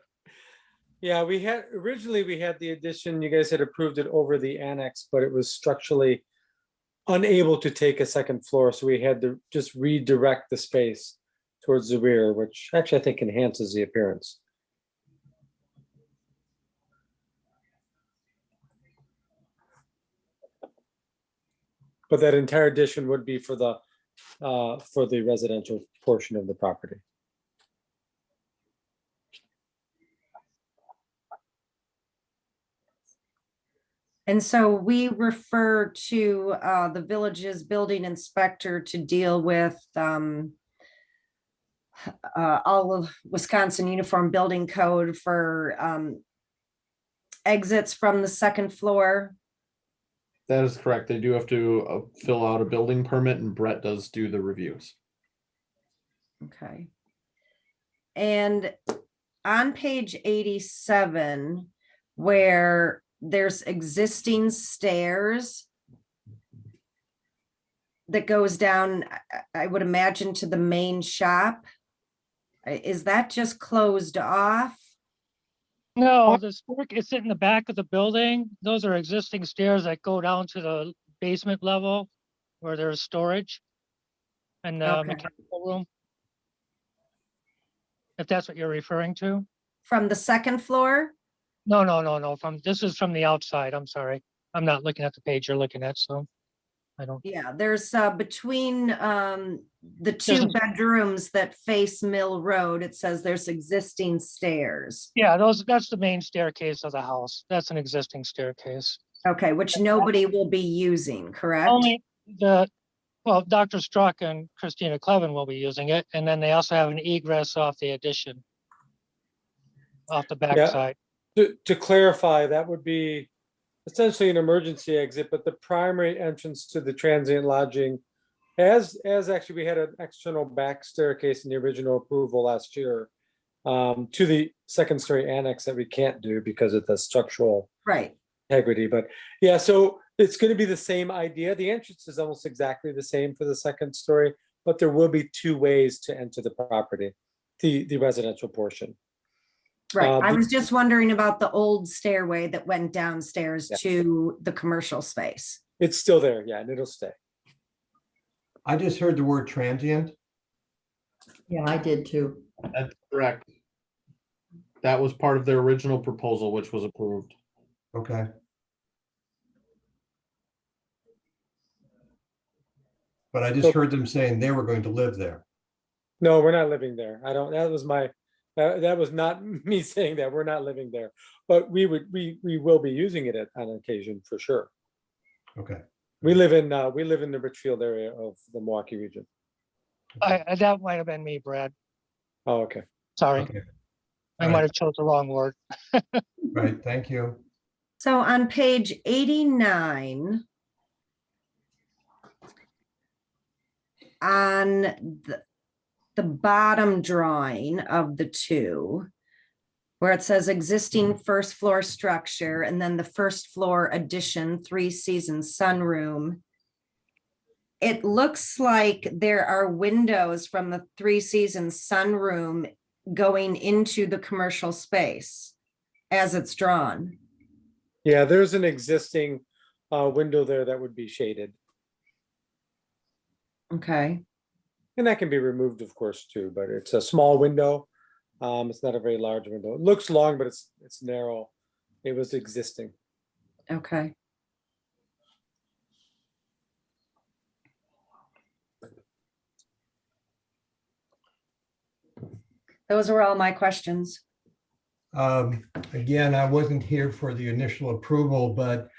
Yeah, originally we had the addition, you guys had approved it over the annex, but it was structurally unable to take a second floor, so we had to just redirect the space towards the rear, which actually I think enhances the appearance. But that entire addition would be for the residential portion of the property. And so we refer to the village's building inspector to deal with all of Wisconsin Uniform Building Code for exits from the second floor. That is correct. They do have to fill out a building permit, and Brett does do the reviews. Okay. And on page 87, where there's existing stairs that goes down, I would imagine, to the main shop. Is that just closed off? No, the stair is in the back of the building. Those are existing stairs that go down to the basement level where there's storage and the Okay. mechanical room. If that's what you're referring to. From the second floor? No. This is from the outside. I'm sorry. I'm not looking at the page you're looking at, so I don't. Yeah, there's between the There's two a- bedrooms that face Mill Road, it says there's existing stairs. Yeah, that's the main staircase of the house. That's an existing staircase. Okay, which nobody will be using, correct? Only Dr. Struck and Christina Clevin will be using it, and then they also have an egress off the addition, off the backside. To clarify, that would be essentially an emergency exit, but the primary entrance to the transient lodging, as actually we had an external back staircase in the original approval last year, to the second story annex that we can't do because of the structural Right. integrity. But yeah, so it's going to be the same idea. The entrance is almost exactly the same for the second story, but there will be two ways to enter the property, the residential portion. Right. I the- was just wondering about the old stairway that went downstairs Yes. to the commercial space. It's still there, yeah, and it'll stay. I just heard the word transient. Yeah, I did too. That's correct. That was part of their original proposal, which was approved. Okay. But I just heard them saying they were going to live there. No, we're not living there. That was not me saying that. We're not living there. But we will be using it on occasion for sure. Okay. We live in the Richfield area of the Milwaukee region. That might have been me, Brad. Oh, okay. Sorry. Okay. I All might right. have chose the wrong word. Right, thank you. So on page 89, on the bottom drawing of the two, where it says existing first floor structure and then the first floor addition, 3-season sunroom, it looks like there are windows from the 3-season sunroom going into the commercial space as it's drawn. Yeah, there's an existing window there that would be shaded. Okay. And that can be removed, of course, too, but it's a small window. It's not a very large window. It looks long, but it's narrow. It was existing. Okay. Those were all my questions. Again, I wasn't here for the initial approval, but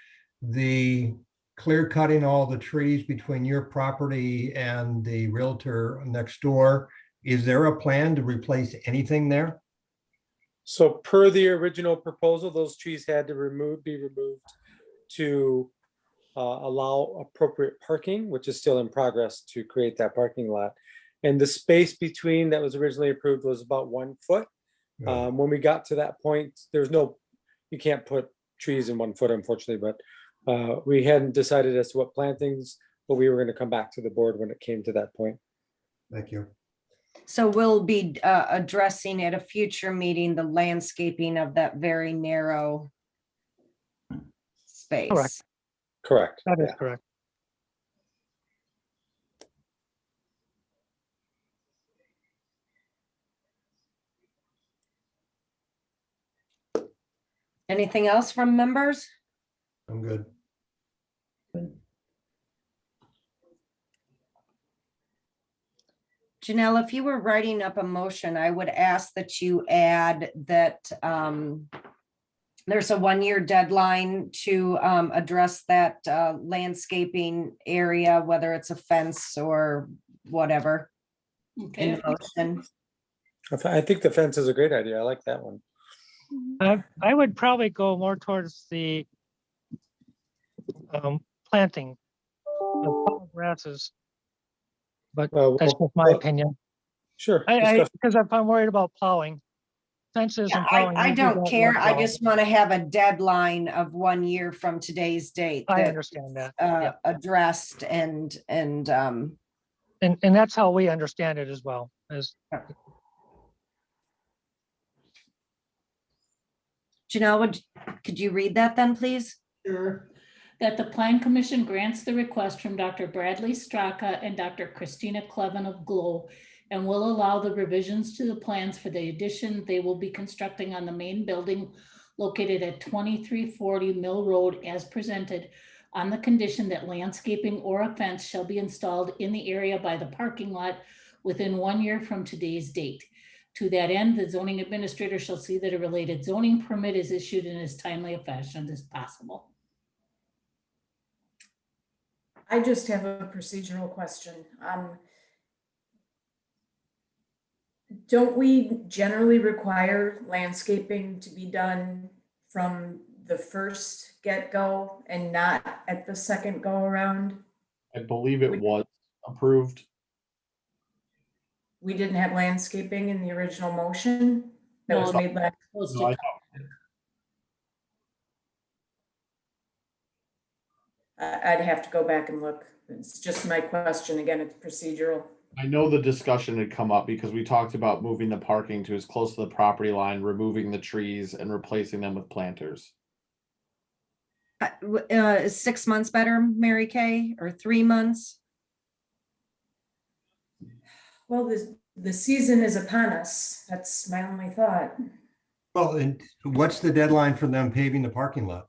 the clear cutting all the trees between your property and the realtor next door, is there a plan to replace anything there? So per the original proposal, those trees had to be removed to allow appropriate parking, which is still in progress to create that parking lot. And the space between that was originally approved was about 1 foot. When we got to that point, you can't put trees in 1 foot, unfortunately, but we hadn't decided as to what plantings, but we were going to come back to the board when it came to that point. Thank you. So we'll be addressing at a future meeting the landscaping of that very narrow space. Correct. Correct. That is yeah. correct. Anything else from members? I'm good. Janelle, if you were writing up a motion, I would ask that you add that there's a 1-year deadline to address that landscaping area, whether it's a fence or whatever. Okay. In the motion. I think the fence is a great idea. I like that one. I would probably go more towards the planting of tall grasses. But that's just my opinion. Sure. Because I'm worried about plowing. Fences Yeah, and plowing. I usually don't care. I plow. just want to have a deadline of 1 year from today's date. I that, understand that. Yeah. Addressed and that's how we understand it as well. Janelle, could you read that then, please? Sure. That the Plan Commission grants the request from Dr. Bradley Straka and Dr. Christina Clevin of Glow and will allow the revisions to the plans for the addition they will be constructing on the main building located at 2340 Mill Road as presented, on the condition that landscaping or a fence shall be installed in the area by the parking lot within 1 year from today's date. To that end, the zoning administrator shall see that a related zoning permit is issued in as timely a fashion as possible. I just have a procedural question. Don't we generally require landscaping to be done from the first get-go and not at the second go-around? I believe it was approved. We didn't have landscaping in the original motion that was made last. No, I'd have to go back and look. It's just my question. Again, it's procedural. I know the discussion had come up because we talked about moving the parking to as close to the property line, removing the trees and replacing them with planters. Is 6 months better, Mary Kay, or 3 months? Well, the season is upon us. That's my only thought. Well, and what's the deadline for them paving the parking lot?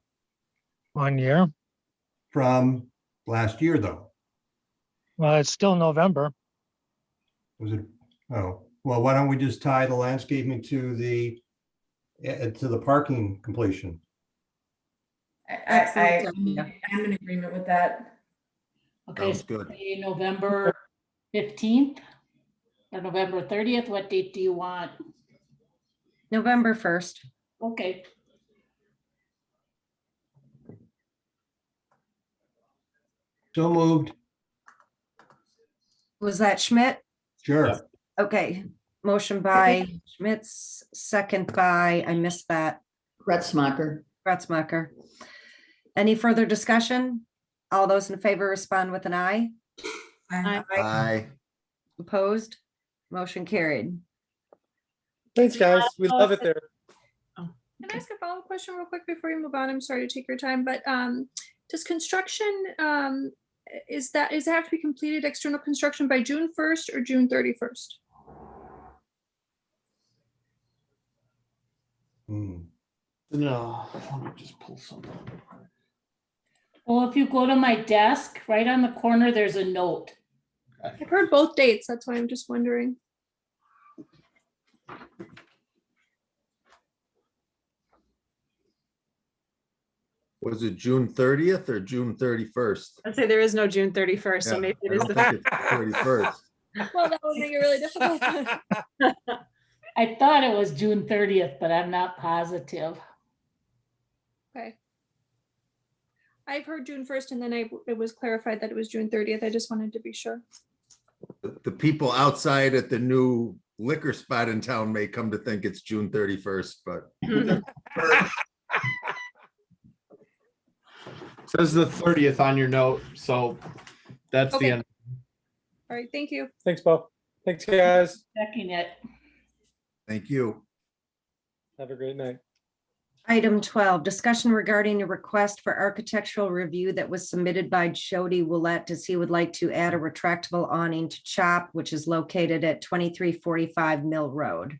1 year. From last year, though? Well, it's still November. Was it? Oh, well, why don't we just tie the landscaping to the parking completion? I'm in agreement with that. Okay, Sounds good. say November 15th or November 30th. What date do you want? November 1st. Okay. So moved. Was that Schmidt? Sure. Okay, motion by Schmitz, second by, I missed that. Gretzmacher. Gretzmacher. Any further discussion? All those in favor respond with an aye. Aye. Opposed? Motion carried. Thanks, guys. We love it there. Can I ask a follow-up question real quick before you move on? I'm sorry to take your time, but does construction, does it have to be completed external construction by June 1st or June 31st? No, let me just pull something. Well, if you go to my desk, right on the corner, there's a note. I've heard both dates. That's why I'm just wondering. Was it June 30th or June 31st? I'd say there is no June 31st, so maybe it is the 31st. Well, that would make it really difficult. I thought it was June 30th, but I'm not positive. Okay. I've heard June 1st, and then it was clarified that it was June 30th. I just wanted to be sure. The people outside at the new liquor spot in town may come to think it's June 31st, but Says the 30th on your note, so that's Okay. the end. All right, thank you. Thanks, Bo. Thanks, guys. Checking it. thank you. Have a great night. Item 12, discussion regarding a request for architectural review that was submitted by Jody Willett as he would like to add a retractable awning to CHOP, which is located at 2345 Mill Road.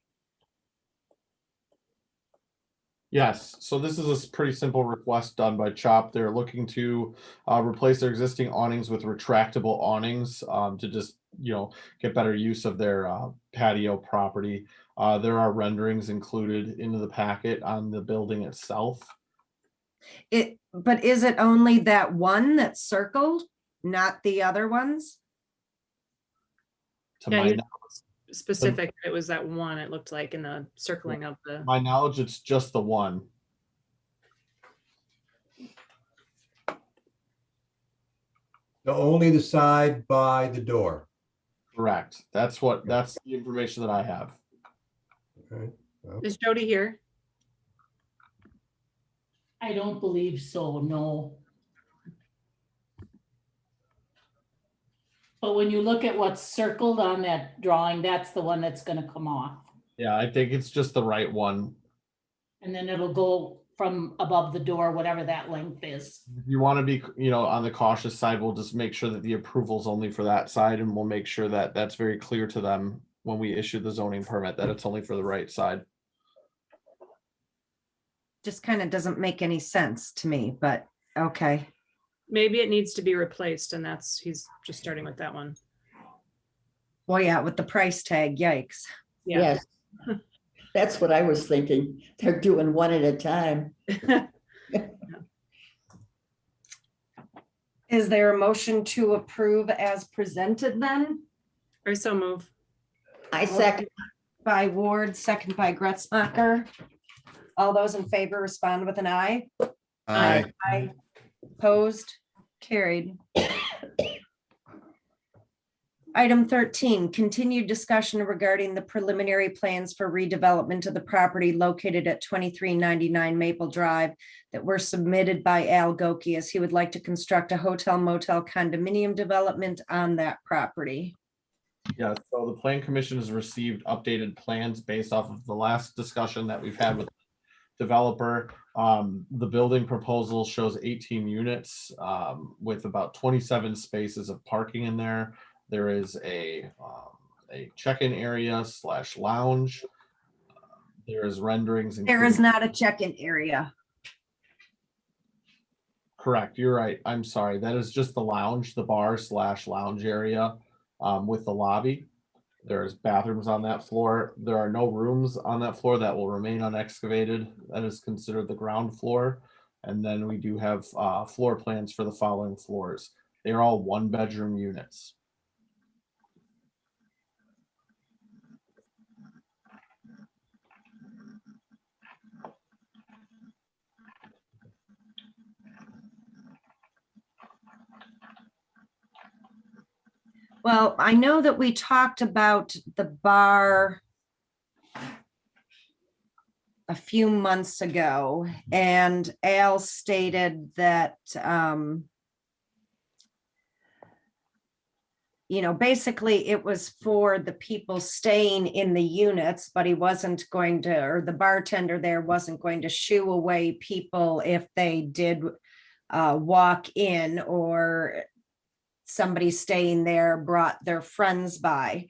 Yes, so this is a pretty simple request done by CHOP. They're looking to replace their existing awnings with retractable awnings to just get better use of their patio property. There are renderings included into the packet on the building itself. But is it only that one that's circled, not the other ones? To Yeah, my you knowledge, specific, it was that one, it looked like in the circling of the. my knowledge, it's just the one. So only the side by the door. Correct. That's the information that I have. Okay. Well, Is Jody here? I don't believe so, no. But when you look at what's circled on that drawing, that's the one that's gonna come off. Yeah, I think it's just the right one. And then it'll go from above the door, whatever that length is. If you want to be, on the cautious side, we'll just make sure that the approval's only for that side, and we'll make sure that that's very clear to them when we issue the zoning permit, that it's only for the right side. Just kind of doesn't make any sense to me, but okay. Maybe it needs to be replaced and he's just starting with that one. Well, yeah, with the price tag, yikes. Yeah. Yes. That's what I was thinking. They're doing one at a time. Is there a motion to approve as presented then? Or so move. I second. By Ward, second by Gretzmacher. All those in favor respond with an aye. Aye. Aye. Opposed, carried. Item 13, continued discussion regarding the preliminary plans for redevelopment of the property located at 2399 Maple Drive that were submitted by Al Goki, as he would like to construct a hotel motel condominium development on that property. Yeah, so the Plan Commission has received updated plans based off of the last discussion that we've had with the developer. The building proposal shows 18 units with about 27 spaces of parking in there. There is a check-in area / lounge. There is renderings. There is not a check-in area. Correct, you're right. I'm sorry. That is just the lounge, the bar / lounge area with the lobby. There's bathrooms on that floor. There are no rooms on that floor that will remain unexcavated. That is considered the ground floor. And then we do have floor plans for the following floors. They are all 1-bedroom units. Well, I know that we talked about the bar a few months ago, and Al stated that, basically it was for the people staying in the units, but he wasn't going to, or the bartender there wasn't going to shoo away people if they did walk in, or somebody staying there brought their friends by.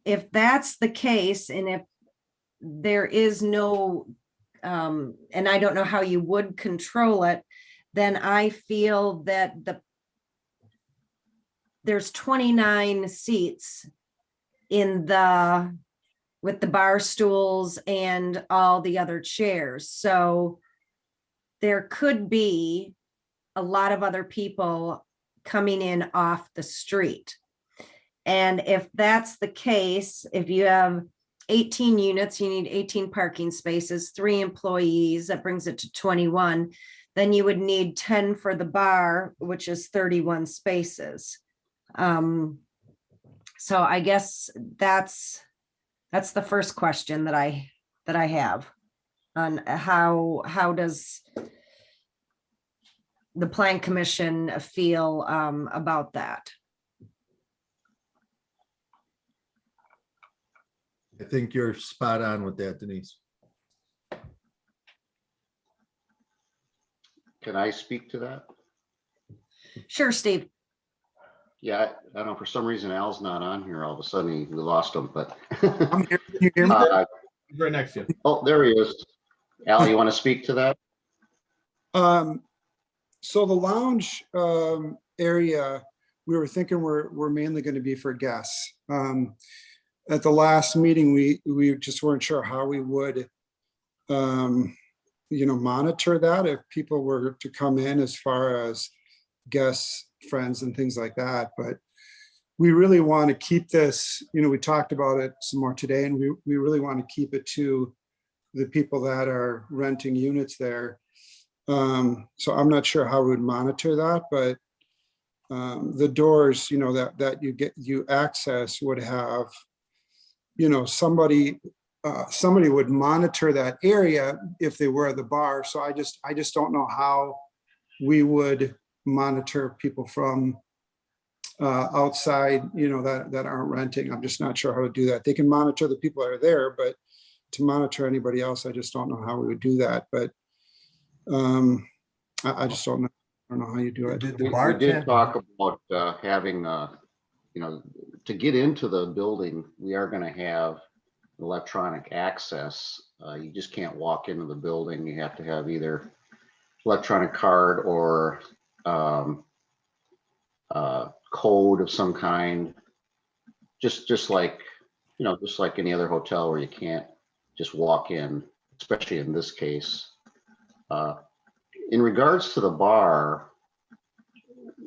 If that's the case, and if there is no, and I don't know how you would control it, then I feel that there's 29 seats with the bar stools and all the other chairs. So there could be a lot of other people coming in off the street. And if that's the case, if you have 18 units, you need 18 parking spaces, 3 employees, that brings it to 21. Then you would need 10 for the bar, which is 31 spaces. So I guess that's the first question that I have on how does the Plan Commission feel about that? I think you're spot on with that, Denise. Can I speak to that? Sure, Steve. Yeah, I don't know, for some reason Al's not on here. All of a sudden we lost him, but. I'm here. Can you hear me? Right next to you. Oh, there he is. Al, you want to speak to that? So the lounge area we were thinking we're mainly going to be for guests. At the last meeting, we just weren't sure how we would, monitor that if people were to come in as far as guests, friends and things like that. But we really want to keep this, we talked about it some more today, and we really want to keep it to the people that are renting units there. So I'm not sure how we would monitor that, but the doors, that you access would have, somebody would monitor that area if they were at the bar. So I just don't know how we would monitor people from outside, that aren't renting. I'm just not sure how to do that. They can monitor the people that are there, but to monitor anybody else, I just don't know how we would do that. But I just don't know. I don't know how you do it. We did talk about having, to get into the building, we are going to have electronic access. You just can't walk into the building. You have to have either electronic card or code of some kind. Just like any other hotel where you can't just walk in, especially in this case. In regards to the bar,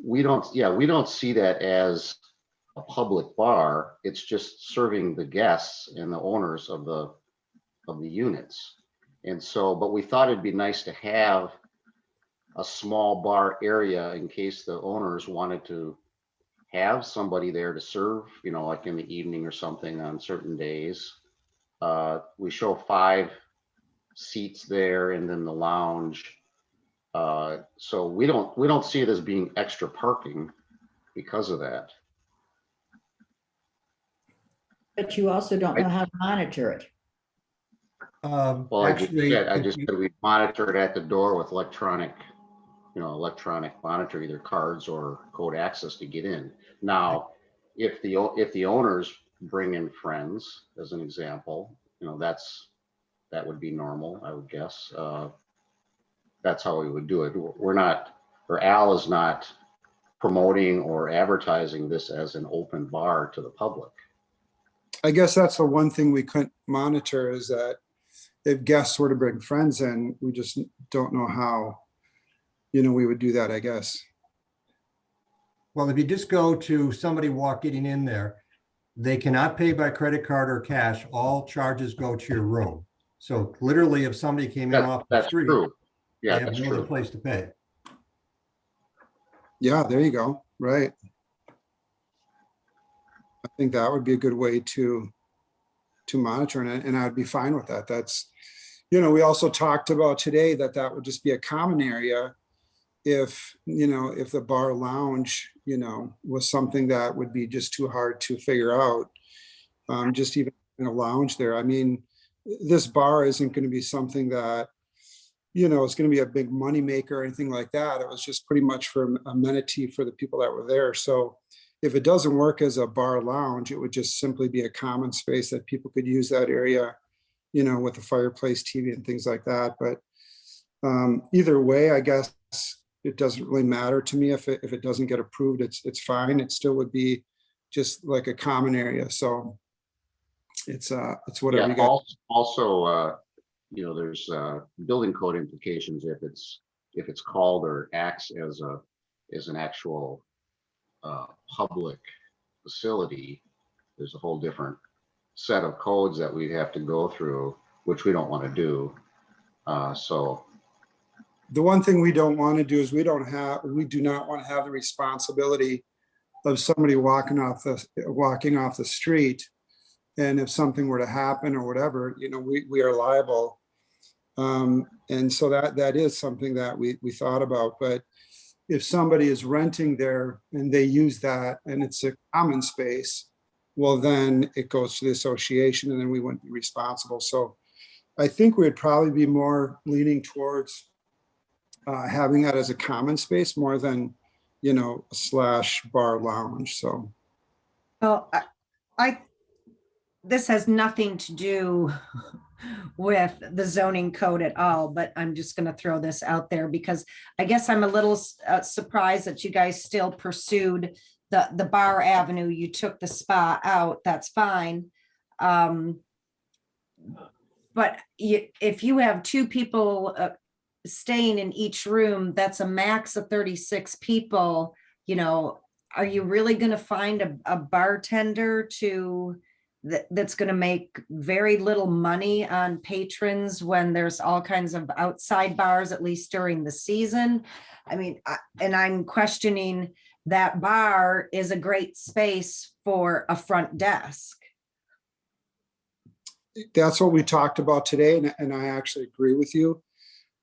we don't see that as a public bar. It's just serving the guests and the owners of the units. And so, but we thought it'd be nice to have a small bar area in case the owners wanted to have somebody there to serve, like in the evening or something on certain days. We show 5 seats there and then the lounge. So we don't see it as being extra parking because of that. But you also don't know how to monitor it. Well, I just said we monitor it at the door with electronic monitor, either cards or code access to get in. Now, if the owners bring in friends, as an example, that would be normal, I would guess. That's how we would do it. Al is not promoting or advertising this as an open bar to the public. I guess that's the one thing we couldn't monitor, is that if guests were to bring friends in, we just don't know how, we would do that, I guess. Well, if you just go to somebody getting in there, they cannot pay by credit card or cash. All charges go to your room. So literally, if somebody came in off the street, true. Yeah, they have no other place to pay. Yeah, there you go. Right. I think that would be a good way to monitor it, and I'd be fine with that. That's, we also talked about today that would just be a common area if the bar lounge, was something that would be just too hard to figure out. Just even in a lounge there. I mean, this bar isn't going to be something that, it's going to be a big money maker or anything like that. It was just pretty much for amenity for the people that were there. So if it doesn't work as a bar lounge, it would just simply be a common space that people could use that area, with the fireplace, TV and things like that. But either way, I guess it doesn't really matter to me if it doesn't get approved. It's fine. It still would be just like a common area. So it's whatever you got. Also, there's building code implications if it's called or acts as an actual public facility. There's a whole different set of codes that we'd have to go through, which we don't want to do. So the one thing we don't want to do is we do not want to have the responsibility of somebody walking off the street, and if something were to happen or whatever, we are liable. And so that is something that we thought about. But if somebody is renting there and they use that and it's a common space, well, then it goes to the association and then we wouldn't be responsible. So I think we'd probably be more leaning towards having that as a common space more than, / bar lounge. So. Well, this has nothing to do with the zoning code at all, but I'm just going to throw this out there because I guess I'm a little surprised that you guys still pursued the bar avenue, you took the spa out, that's fine. But if you have two people staying in each room, that's a max of 36 people, you know, are you really gonna find a bartender that's gonna make very little money on patrons when there's all kinds of outside bars, at least during the season? I mean, and I'm questioning that bar is a great space for a front desk. That's what we talked about today, and I actually agree with you.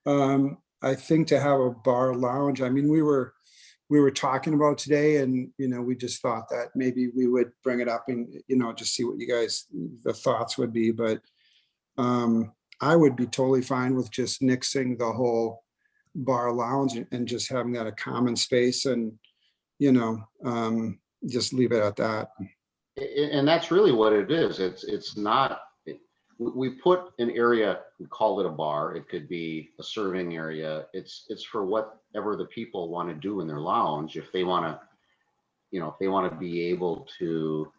I think to have a bar lounge, I mean, we were talking about today, and, you know, we just thought that maybe we would bring it up and, you know, just see what you guys, the thoughts would be, but I would be totally fine with just nixing the whole bar lounge and just having that a common space, and, you know, just leave it at that. And that's really what it is. It's not, we put an area, we call it a bar. It could be a serving area. It's for whatever the people want to do in their lounge. If they want to, you know, if they want to be able to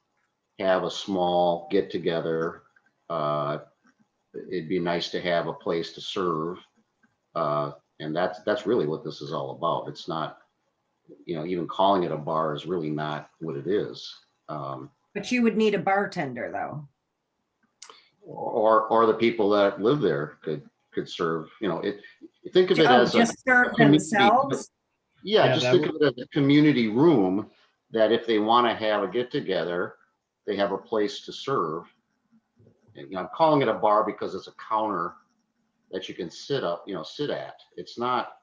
have a small get together, it'd be nice to have a place to serve. And that's really what this is all about. It's not, you know, even calling it a bar is really not what it is. But you would need a bartender, though. Or the people that live there could serve, you know, think of it as just serve themselves. Yeah, just think of it as a community room that if they want to have a get together, they have a place to serve. And, you know, I'm calling it a bar because it's a counter that you can sit at. It's not.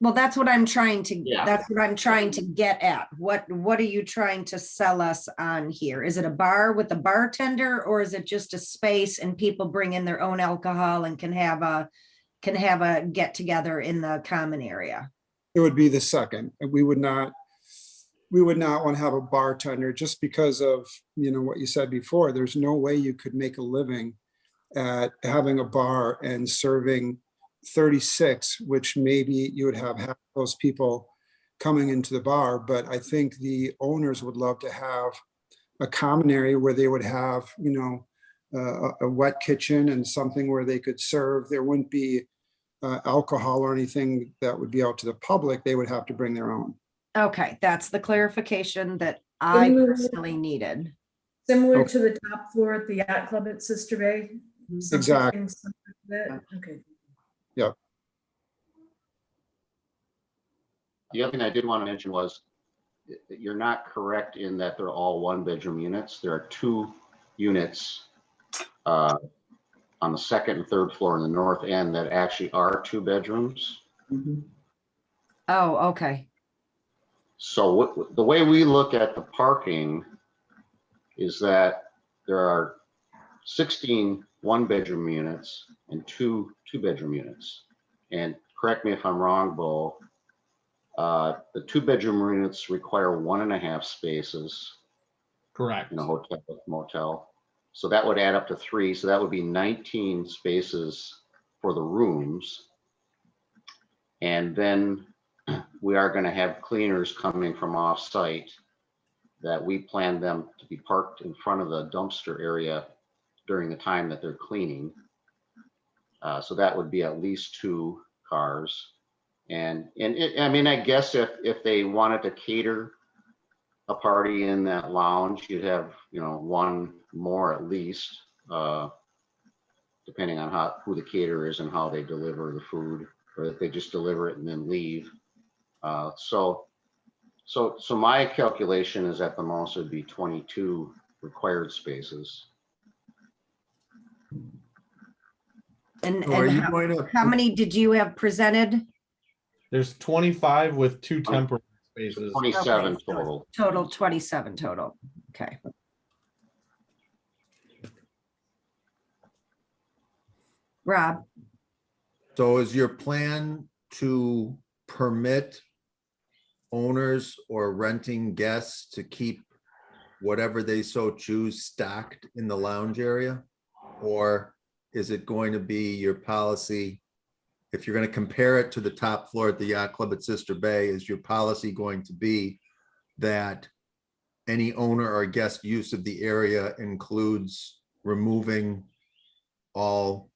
Well, that's what I'm trying to, that's what I'm trying to get at. What are you trying to sell us on here? Is it a bar with a bartender, or is it just a space and people bring in their own alcohol and can have a get together in the common area? It would be the second. And we would not want to have a bartender just because of, you know, what you said before. There's no way you could make a living at having a bar and serving 36, which maybe you would have half those people coming into the bar. But I think the owners would love to have a common area where they would have, you know, a wet kitchen and something where they could serve. There wouldn't be alcohol or anything that would be out to the public. They would have to bring their own. Okay, that's the clarification that I personally needed. Similar to the top floor at the yacht club at Sister Bay? Exactly. Okay. Yep. The other thing I did want to mention was you're not correct in that they're all 1-bedroom units. There are 2 units on the second and third floor in the north end that actually are 2 bedrooms. Oh, okay. So the way we look at the parking is that there are 16 1-bedroom units and 2 2-bedroom units. And correct me if I'm wrong, Bo, the 2-bedroom units require 1.5 spaces. Correct. In a hotel, motel. So that would add up to 3. So that would be 19 spaces for the rooms. And then we are going to have cleaners coming from off-site that we plan them to be parked in front of the dumpster area during the time that they're cleaning. So that would be at least 2 cars. And I mean, I guess if they wanted to cater a party in that lounge, you'd have, you know, 1 more at least, depending on who the caterer is and how they deliver the food, or if they just deliver it and then leave. So my calculation is at the most would be 22 required spaces. And So are you going to- how many did you have presented? There's 25 with 2 temporary spaces. 27 total. Total 27 total. Okay. Rob? So is your plan to permit owners or renting guests to keep whatever they so choose stocked in the lounge area? Or is it going to be your policy, if you're going to compare it to the top floor at the yacht club at Sister Bay, is your policy going to be that any owner or guest use of the area includes removing all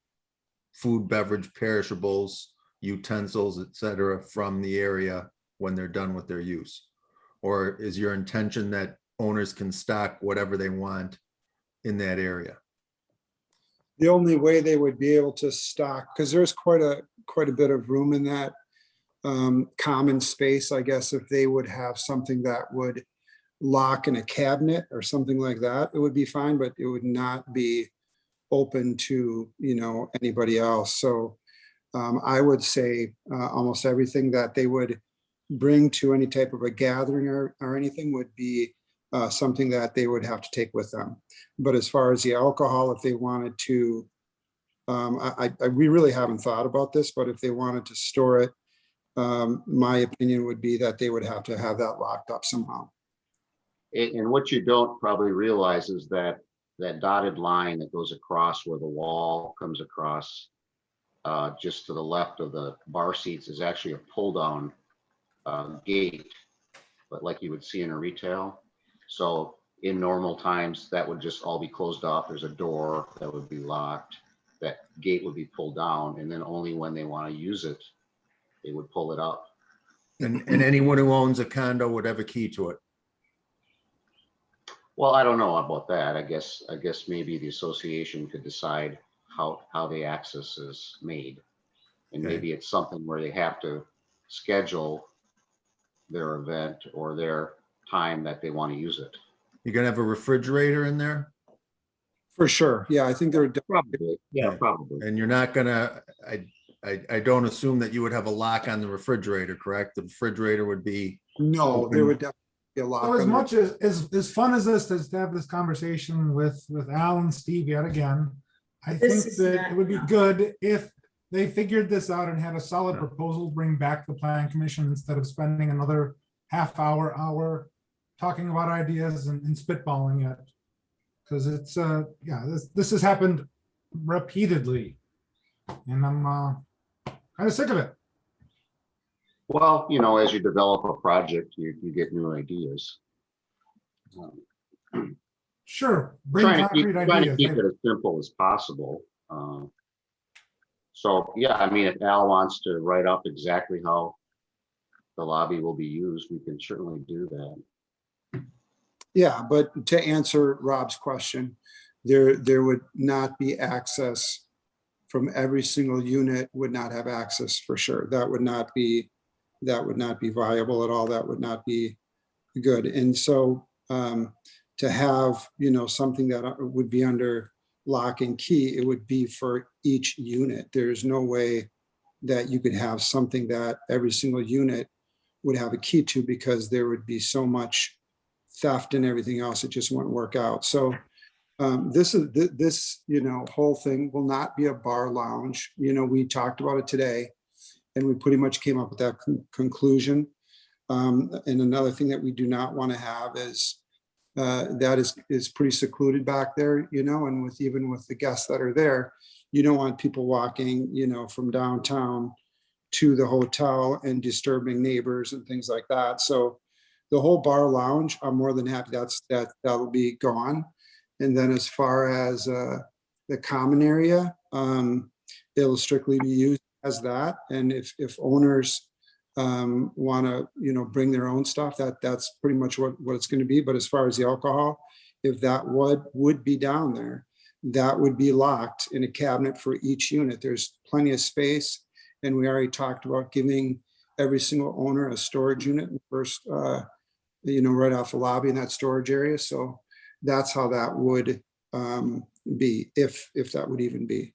food, beverage, perishables, utensils, etc., from the area when they're done with their use? Or is your intention that owners can stock whatever they want in that area? The only way they would be able to stock, because there's quite a bit of room in that common space, I guess, if they would have something that would lock in a cabinet or something like that, it would be fine, but it would not be open to, anybody else. So I would say almost everything that they would bring to any type of a gathering or anything would be something that they would have to take with them. But as far as the alcohol, if they wanted to, we really haven't thought about this, but if they wanted to store it, my opinion would be that they would have to have that locked up somehow. And what you don't probably realize is that that dotted line that goes across where the wall comes across, just to the left of the bar seats, is actually a pull down gate, but like you would see in a retail. So in normal times, that would just all be closed off. There's a door that would be locked. That gate would be pulled down, and then only when they want to use it, they would pull it up. And anyone who owns a condo would have a key to it? Well, I don't know about that. I guess maybe the association could decide how the access is made. And Okay. maybe it's something where they have to schedule their event or their time that they want to use it. You're gonna have a refrigerator in there? For sure. Yeah, I think there would. Probably. Yeah, probably. And you're not gonna, I don't assume that you would have a lock on the refrigerator, correct? The refrigerator would be. No, there would definitely be a lock. So as on much as fun as this is to have this conversation with Al and Steve yet again, I This think is that not- it would be good if they figured this out and had a solid proposal to bring back to the plan commission instead of spending another hour talking about ideas and spitballing it. Because it's this has happened repeatedly, and I'm kind of sick of it. Well, as you develop a project, you get new ideas. Sure, bring Trying concrete to ideas. keep it as simple as possible. So, yeah, I mean, if Al wants to write up exactly how the lobby will be used, we can certainly do that. Yeah, but to answer Rob's question, there would not be access from every single unit, would not have access for sure. That would not be viable at all. That would not be good. And so to have, something that would be under lock and key, it would be for each unit. There's no way that you could have something that every single unit would have a key to, because there would be so much theft and everything else. It just wouldn't work out. So this whole thing will not be a bar lounge. We talked about it today, and we pretty much came up with that conclusion. And another thing that we do not want to have is that is pretty secluded back there, and even with the guests that are there, you don't want people walking, from downtown to the hotel and disturbing neighbors and things like that. So the whole bar lounge, I'm more than happy that'll be gone. And then as far as the common area, it'll strictly be used as that. And if owners want to, bring their own stuff, that's pretty much what it's going to be. But as far as the alcohol, if that would be down there, that would be locked in a cabinet for each unit. There's plenty of space. And we already talked about giving every single owner a storage unit in the first, right off the lobby in that storage area. So that's how that would be, if that would even be.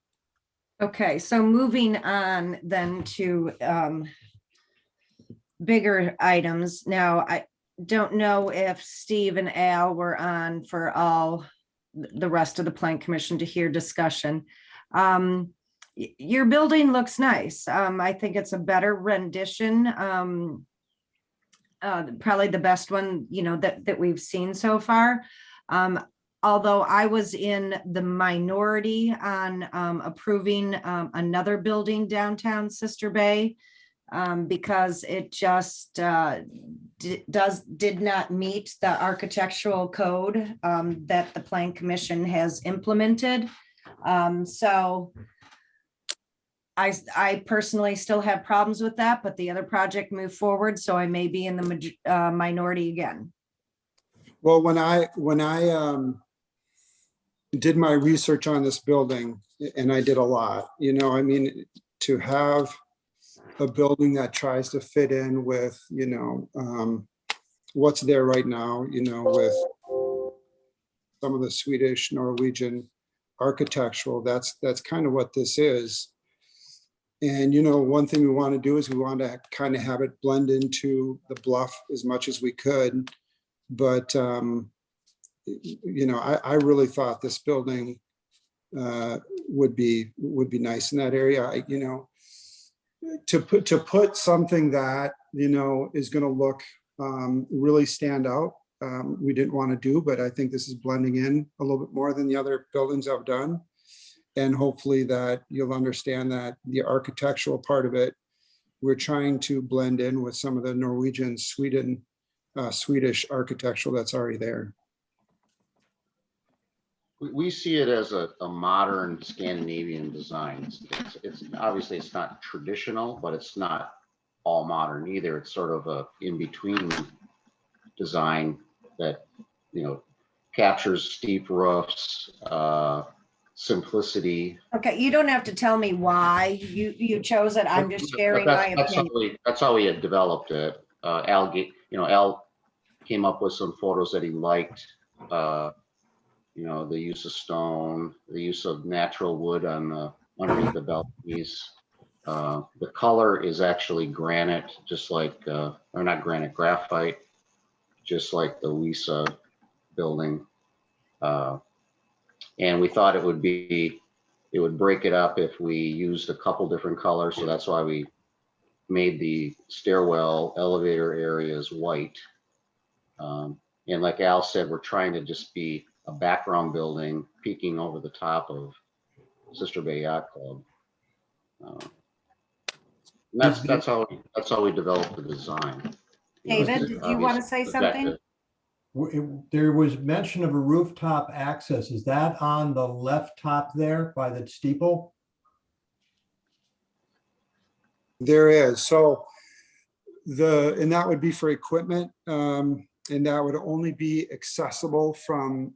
Okay, so moving on then to bigger items. Now, I don't know if Steve and Al were on for all the rest of the Plan Commission to hear discussion. Your building looks nice. I think it's a better rendition. Probably the best one, that we've seen so far. Although I was in the minority on approving another building downtown Sister Bay. because it just did not meet the architectural code that the Plan Commission has implemented. So I personally still have problems with that, but the other project moved forward, so I may be in the minority again. Well, when I did my research on this building, and I did a lot, you know, I mean, to have a building that tries to fit in with, you know, what's there right now, you know, with some of the Swedish, Norwegian architectural, that's kind of what this is. And, you know, one thing we want to do is we want to kind of have it blend into the bluff as much as we could. But, you know, I really thought this building would be nice in that area. You know, to put something that, you know, is going to look really stand out, we didn't want to do, but I think this is blending in a little bit more than the other buildings I've done. And hopefully that you'll understand that the architectural part of it, we're trying to blend in with some of the Norwegian, Swedish architectural that's already there. We see it as a modern Scandinavian design. It's obviously it's not traditional, but it's not all modern either. It's sort of a in-between design that, you know, captures steep roofs, simplicity. Okay, you don't have to tell me why you chose it. I'm just sharing my opinion. That's how we had developed it. Al came up with some photos that he liked. You know, the use of stone, the use of natural wood on the underneath the balconies. The color is actually granite, just like, or not granite, graphite, just like the Lisa building. And we thought it would break it up if we used a couple different colors. So that's why we made the stairwell elevator areas white. And like Al said, we're trying to just be a background building peeking over the top of Sister Bay Yacht Club. That's how we developed the design. David, did you want to say something? There was mention of a rooftop access. Is that on the left top there by the steeple? There is. So and that would be for equipment. And that would only be accessible from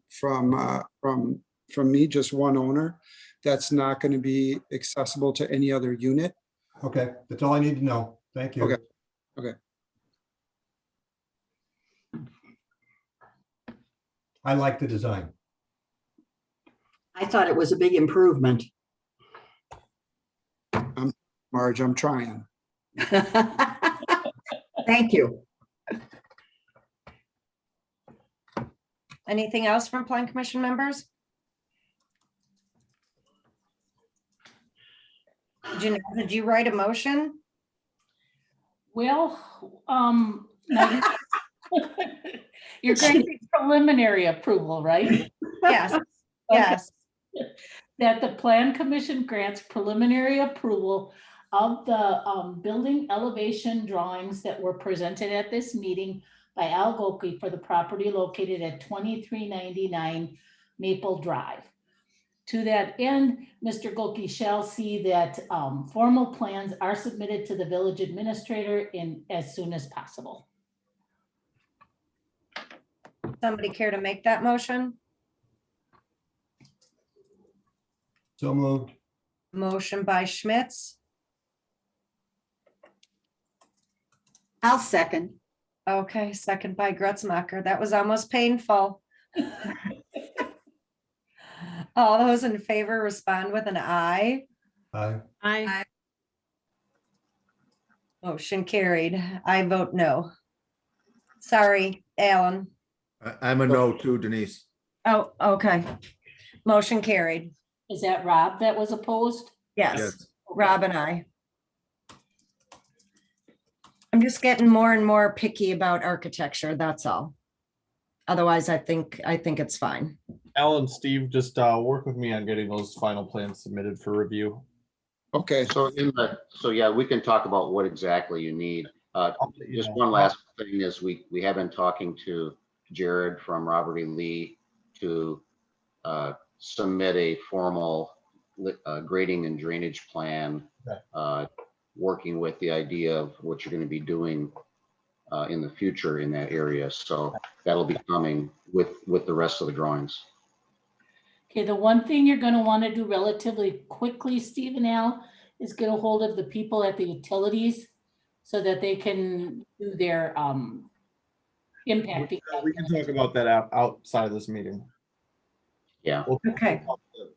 me, just one owner. That's not going to be accessible to any other unit. Okay, that's all I need to know. Thank you. Okay. Okay. I like the design. I thought it was a big improvement. Marge, I'm trying. Thank you. Anything else from Plan Commission members? Janelle, did you write a motion? Well, now you're granting preliminary approval, right? Yes, yes. That the Plan Commission grants preliminary approval of the building elevation drawings that were presented at this meeting by Al Golke for the property located at 2399 Maple Drive. To that end, Mr. Golke shall see that formal plans are submitted to the village administrator as soon as possible. Somebody care to make that motion? So moved. Motion by Schmitz. I'll second. Okay, second by Gretzmacher. That was almost painful. All those in favor respond with an aye. Aye. Aye. Motion carried. I vote no. Sorry, Alan. I'm a no too, Denise. Oh, okay. Motion carried. Is that Rob that was opposed? Yes, Yes. Rob and I. I'm just getting more and more picky about architecture, that's all. Otherwise, I think it's fine. Al and Steve, just work with me on getting those final plans submitted for review. Okay, So so yeah, we can talk about what exactly you need. Just Yeah. one last thing is we have been talking to Jared from Robert E. Lee to submit a formal grading and drainage plan, working with the idea of what you're going to be doing in the future in that area. So that'll be coming with the rest of the drawings. Okay, the one thing you're gonna wanna do relatively quickly, Steve and Al, is get a hold of the people at the utilities so that they can do their impact. We can talk about that outside of this meeting. Yeah. Okay.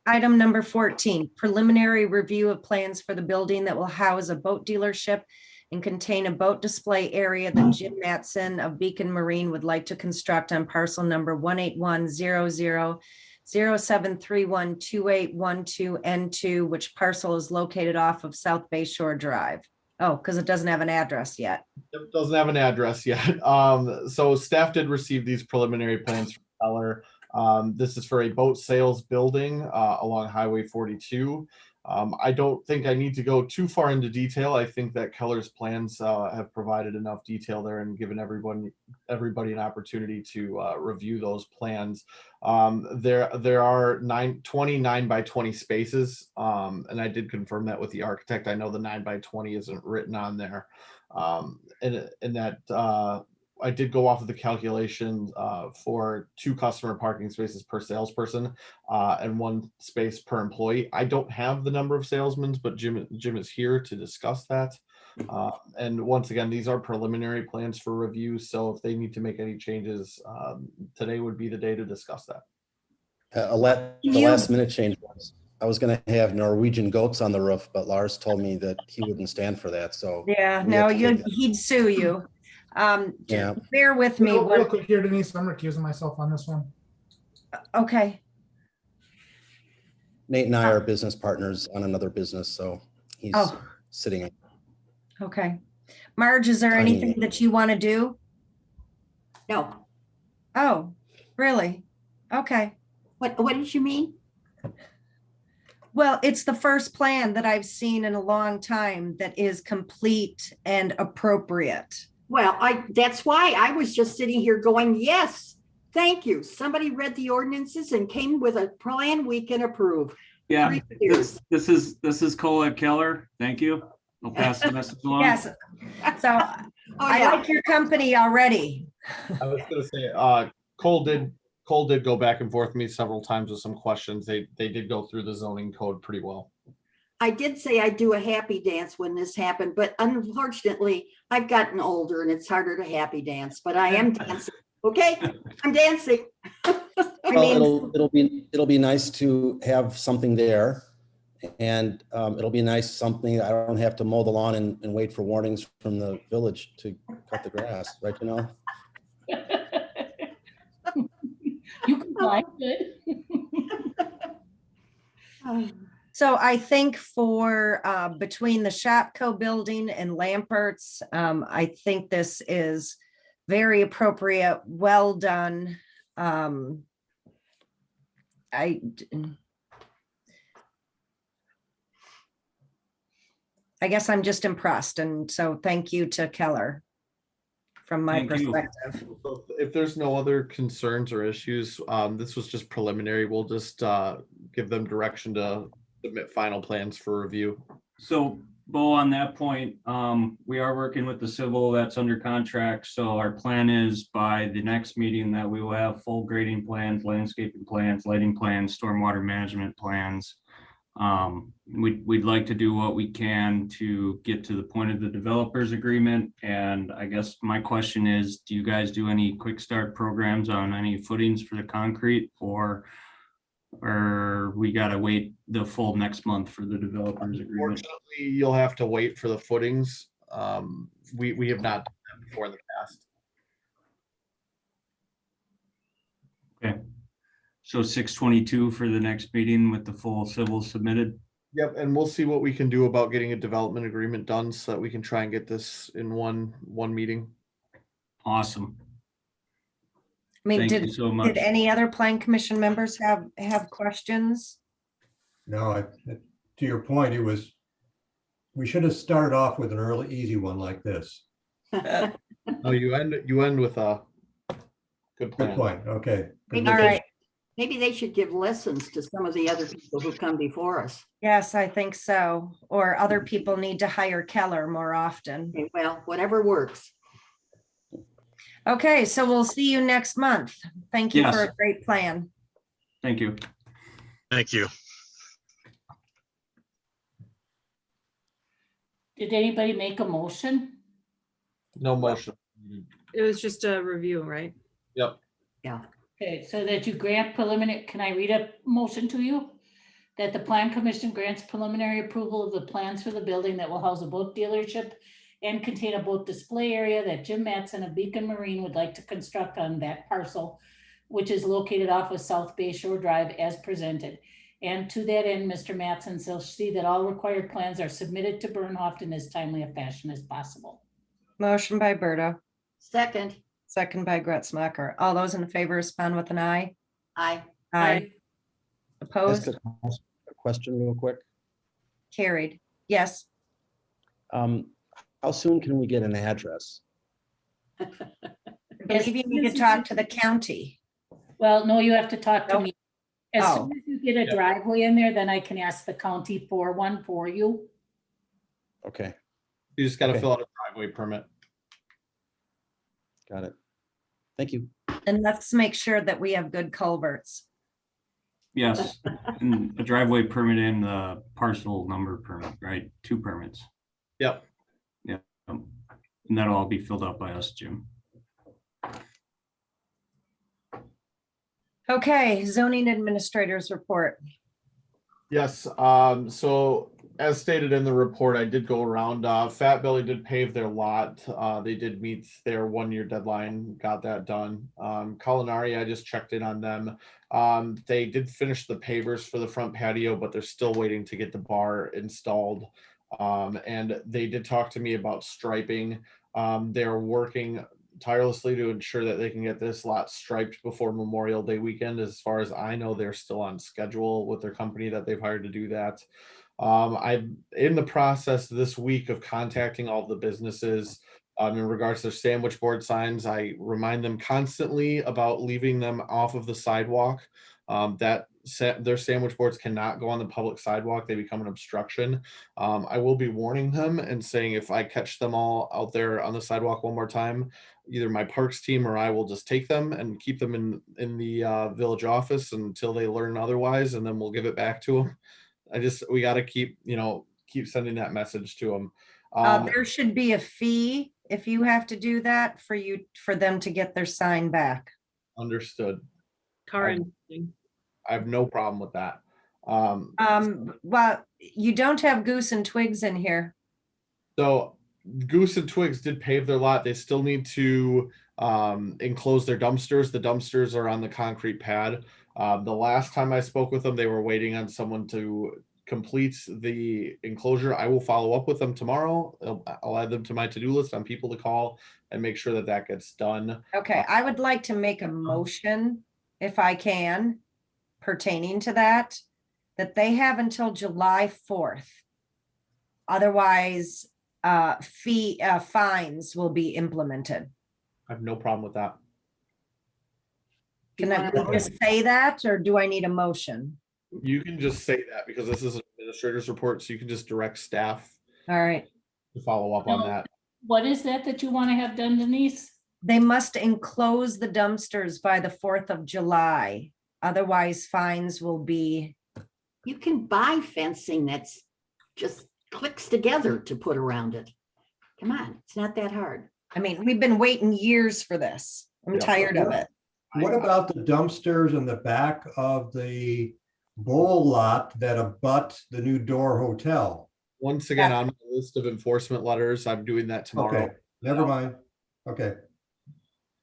Item number 14, preliminary review of plans for the building that will house a boat dealership and contain a boat display area that Jim Matson of Beacon Marine would like to construct on parcel number 1810007312812N2, which parcel is located off of South Bay Shore Drive. Oh, because it doesn't have an address yet. It doesn't have an address yet. So staff did receive these preliminary plans from Keller. This is for a boat sales building along Highway 42. I don't think I need to go too far into detail. I think that Keller's plans have provided enough detail there and given everybody an opportunity to review those plans. There are 29 by 20 spaces, and I did confirm that with the architect. I know the 9 by 20 isn't written on there, and that I did go off of the calculation for 2 customer parking spaces per salesperson and 1 space per employee. I don't have the number of salesmen, but Jim is here to discuss that. And once again, these are preliminary plans for review. So if they need to make any changes, today would be the day to discuss that. The last minute change was, I was going to have Norwegian goats on the roof, but Lars told me that he wouldn't stand for that. So Yeah, we no, have to take that. he'd sue you. Yeah. Bear with me. Real quick here, Denise, I'm recusing myself on this one. Okay. Nate and I are business partners on another business, so he's sitting. Okay. Marge, is there Tiny. anything that you want to do? No. Oh, really? Okay. What did you mean? Well, it's the first plan that I've seen in a long time that is complete and appropriate. Well, that's why I was just sitting here going, yes, thank you. Somebody read the ordinances and came with a plan we can approve. Yeah, this is Cole at Keller. Thank you. I'll pass the message along. Yes. So I like your company already. I was going to say, Cole did go back and forth with me several times with some questions. They did go through the zoning code pretty well. I did say I'd do a happy dance when this happened, but unfortunately, I've gotten older and it's harder to happy dance, but I am dancing. Okay, I'm dancing. Well, it'll be nice to have something there, and it'll be nice something. I don't have to mow the lawn and wait for warnings from the village to cut the grass, right? You know. You can fly good. So I think for between the Shopco building and Lampert's, I think this is very appropriate, well done. I guess I'm just impressed. And so thank you to Keller from my perspective. So if there's no other concerns or issues, this was just preliminary. We'll just give them direction to submit final plans for review. So Bo, on that point, we are working with the civil that's under contract. So our plan is by the next meeting that we will have full grading plans, landscaping plans, lighting plans, stormwater management plans. We'd like to do what we can to get to the point of the developers agreement. And I guess my question is, do you guys do any quick start programs on any footings for the concrete, or we got to wait the full next month for the developers agreement? Unfortunately, you'll have to wait for the footings. We have not done that before in the past. Okay. So 6/22 for the next meeting with the full civil submitted. Yep, and we'll see what we can do about getting a development agreement done so that we can try and get this in one meeting. Awesome. I mean, Thank you so much. did any other plan commission members have questions? No, to your point, it was We should have started off with an early, easy one like this. No, you end with a good Good plan. point. Okay. Maybe All they, right. maybe they should give lessons to some of the other people who come before us. Yes, I think so. Or other people need to hire Keller more often. Okay, well, whatever works. Okay, so we'll see you next month. Thank you for Yes. a great plan. Thank you. Thank you. Did anybody make a motion? No motion. It was just a review, right? Yep. Yeah. Okay, so that you grant preliminary, can I read a motion to you? That the Plan Commission grants preliminary approval of the plans for the building that will house a boat dealership and contain a boat display area that Jim Mattson of Beacon Marine would like to construct on that parcel, which is located off of South Bay Shore Drive as presented. And to that end, Mr. Mattson shall see that all required plans are submitted to Bernhoft in as timely a fashion as possible. Motion by Berta, Second, second by Gretzmacher. All those in favor respond with an aye. I, Aye. Ask Opposed? a question real quick. Carried. Yes. How soon can we get an address? I believe you need to talk to the county. Well, no, you have to talk to Nope. me. As Oh. soon as you get a driveway in there, then I can ask the county for one for you. Okay, You just gotta Okay. fill out a driveway permit. got it. Thank you. And let's make sure that we have good culverts. Yes, and the driveway permit and the parcel number permit, right? 2 permits. Yep. Yeah, and that'll all be filled out by us, Jim. Okay, zoning administrators report. Yes, so as stated in the report, I did go around, Fat Belly did pave their lot. They did meet their 1-year deadline, got that done. Culinary, I just checked in on them. They did finish the pavers for the front patio, but they're still waiting to get the bar installed. And they did talk to me about striping. They're working tirelessly to ensure that they can get this lot striped before Memorial Day weekend. As far as I know, they're still on schedule with their company that they've hired to do that. I'm in the process this week of contacting all the businesses in regards to their sandwich board signs. I remind them constantly about leaving them off of the sidewalk. Their sandwich boards cannot go on the public sidewalk. They become an obstruction. I will be warning them and saying if I catch them all out there on the sidewalk one more time, either my parks team or I will just take them and keep them in the village office until they learn otherwise, and then we'll give it back to them. We got to keep sending that message to them. There should be a fee if you have to do that for them to get their sign back. Understood. Current. I have no problem with that. Well, you don't have Goose and Twigs in here. So Goose and Twigs did pave their lot. They still need to enclose their dumpsters. The dumpsters are on the concrete pad. The last time I spoke with them, they were waiting on someone to complete the enclosure. I will follow up with them tomorrow. I'll add them to my to-do list on people to call and make sure that that gets done. Okay, I would like to make a motion, if I can, pertaining to that they have until July 4th. Otherwise, fines will be implemented. I have no problem with that. Can I just say that, or do I need a motion? You can just say that because this is an administrator's report, so you can just direct staff All right. to follow up on that. What is that you want to have done, Denise? They must enclose the dumpsters by the 4th of July. Otherwise, fines will be. you can buy fencing that's just clicks together to put around it. Come on, it's not that hard. I mean, we've been waiting years for this. I'm Yeah. tired of it. What about the dumpsters in the back of the bowl lot that abut the new Door Hotel? Once again, on the list of enforcement letters, I'm doing that tomorrow. Okay, never mind. Okay.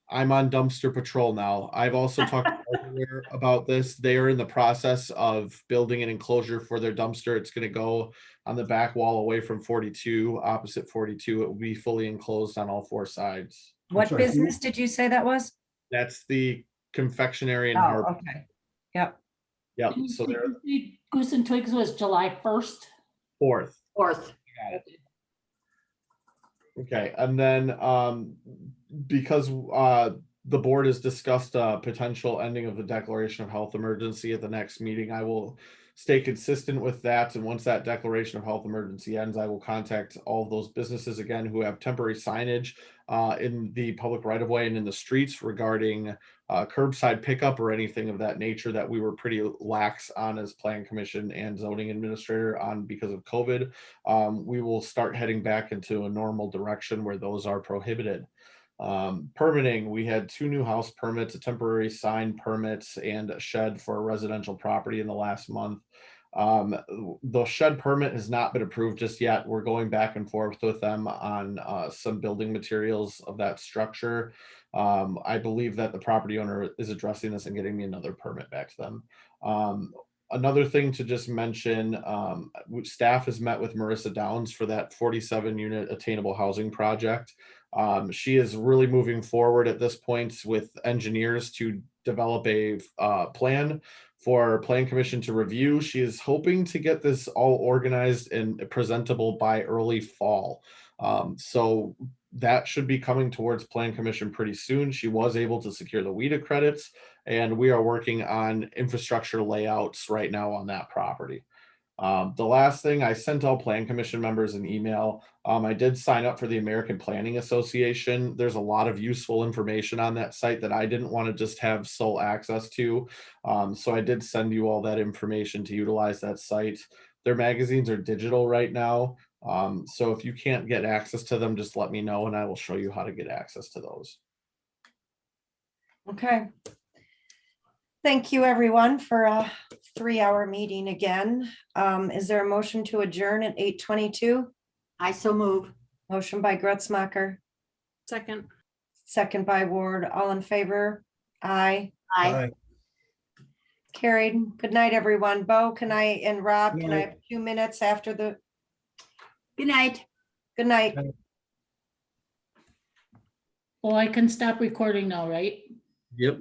I'm on dumpster patrol now. I've also talked to Hardware about this. They are in the process of building an enclosure for their dumpster. It's going to go on the back wall away from 42, opposite 42. It will be fully enclosed on all 4 sides. What sorry, business did you say that was? That's the confectionery and Oh, harbor. okay. Yep. Yep. So they're Goose and Twigs was July 1st. 4th. 4th. Okay, and then because the board has discussed a potential ending of the declaration of health emergency at the next meeting, I will stay consistent with that. And once that declaration of health emergency ends, I will contact all of those businesses again who have temporary signage in the public right of way and in the streets regarding curbside pickup or anything of that nature that we were pretty lax on as plan commission and zoning administrator on because of COVID. We will start heading back into a normal direction where those are prohibited. Permitting, we had 2 new house permits, a temporary sign permits, and a shed for a residential property in the last month. The shed permit has not been approved just yet. We're going back and forth with them on some building materials of that structure. I believe that the property owner is addressing this and getting me another permit back to them. Another thing to just mention, staff has met with Marissa Downs for that 47 unit attainable housing project. She is really moving forward at this point with engineers to develop a plan for Plan Commission to review. She is hoping to get this all organized and presentable by early fall. So that should be coming towards Plan Commission pretty soon. She was able to secure the WIDA credits, and we are working on infrastructure layouts right now on that property. The last thing, I sent all Plan Commission members an email. I did sign up for the American Planning Association. There's a lot of useful information on that site that I didn't want to just have sole access to. So I did send you all that information to utilize that site. Their magazines are digital right now. So if you can't get access to them, just let me know and I will show you how to get access to those. Okay. Thank you, everyone, for a 3-hour meeting again. Is there a motion to adjourn at 8:22? I so move. Motion by Gretzmacher, Second. second by Ward. All in favor? Aye. Aye. Carried. Good night, everyone. Bo, can I, and Rob, can I Night. have 2 minutes after the? Good night. Good night. Well, I can stop recording now, right? Yep.